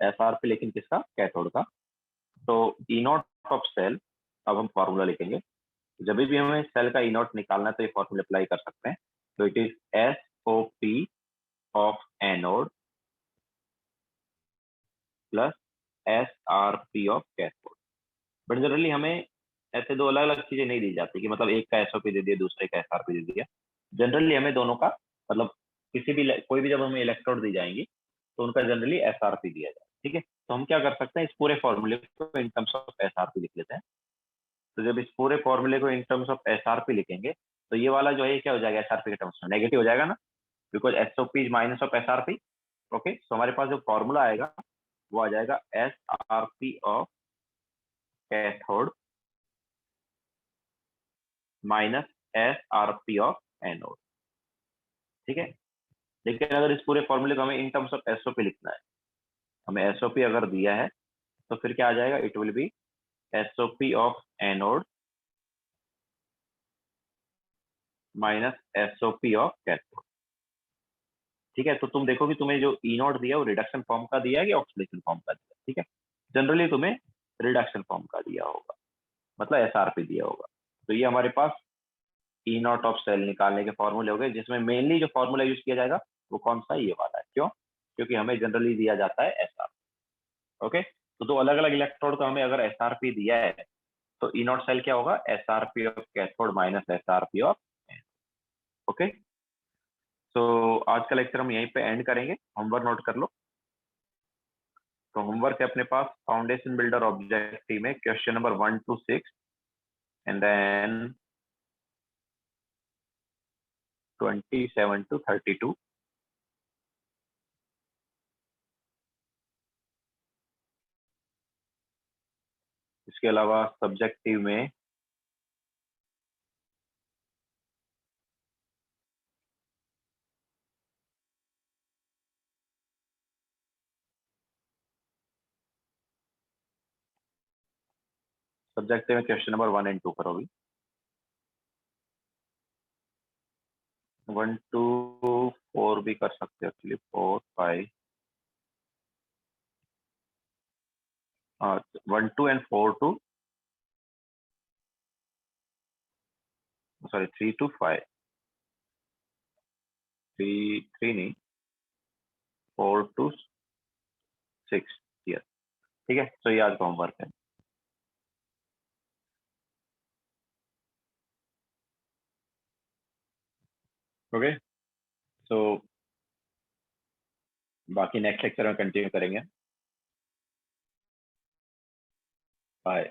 Speaker 1: SRP, लेकिन किसका, कैथोड का। तो E0 ऑफ सेल, अब हम फॉर्मूला लिखेंगे। जब भी हमें सेल का E0 निकालना है तो ये फॉर्मूला अप्लाई कर सकते हैं। तो it is SOP of anode plus SRP of cathode. But generally हमें ऐसे दो अलग अलग चीजें नहीं दी जाती कि मतलब एक का SOP दे दिया, दूसरे का SRP दे दिया। जनरली हमें दोनों का मतलब किसी भी कोई भी जब हमें इलेक्ट्रोड दी जाएंगी तो उनका जनरली SRP दिया जाए। ठीक है, तो हम क्या कर सकते हैं, इस पूरे फॉर्मूले को इन टर्म्स ऑफ SRP लिख लेते हैं। तो जब इस पूरे फॉर्मूले को इन टर्म्स ऑफ SRP लिखेंगे तो ये वाला जो है ये क्या हो जाएगा, SRP के टर्म्स में नेगेटिव हो जाएगा ना, because SOP is minus of SRP। Okay, तो हमारे पास जो फॉर्मूला आएगा वो आ जाएगा SRP of cathode minus SRP of anode. ठीक है, लेकिन अगर इस पूरे फॉर्मूले को हमें इन टर्म्स ऑफ SOP लिखना है, हमें SOP अगर दिया है तो फिर क्या आ जाएगा, it will be SOP of anode minus SOP of cathode. ठीक है, तो तुम देखो कि तुम्हें जो ई नॉट दिया वो रिडक्शन फॉर्म का दिया है कि ऑक्सीडेशन फॉर्म का दिया। ठीक है, जनरली तुम्हें रिडक्शन फॉर्म का दिया होगा, मतलब SRP दिया होगा। तो ये हमारे पास ई नॉट ऑफ सेल निकालने के फॉर्मूले हो गए, जिसमें मेनली जो फॉर्मूला यूज किया जाएगा वो कौन सा है, ये वाला है। क्यों? क्योंकि हमें जनरली दिया जाता है SRP। ओके, तो दो अलग अलग इलेक्ट्रोड का हमें अगर SRP दिया है तो ई नॉट सेल क्या होगा, SRP of cathode minus SRP of. Okay, तो आज का लेक्चर हम यहीं पे एंड करेंगे। होमवर्क नोट कर लो। तो होमवर्क है अपने पास फाउंडेशन बिल्डर ऑब्जेक्टिव में question number 1 to 6 and then 27 to 32। इसके अलावा सब्जेक्टिव में क्वेश्चन नंबर 1 and 2 करोगी। 1 to 4 भी कर सकते हो actually, 4 5 1 2 and 4 to sorry 3 to 5 3 नहीं 4 to 6। ठीक है, तो ये आज का होमवर्क है। ओके, तो बाकी नेक्स्ट लेक्चर में कंटिन्यू करेंगे। बाय।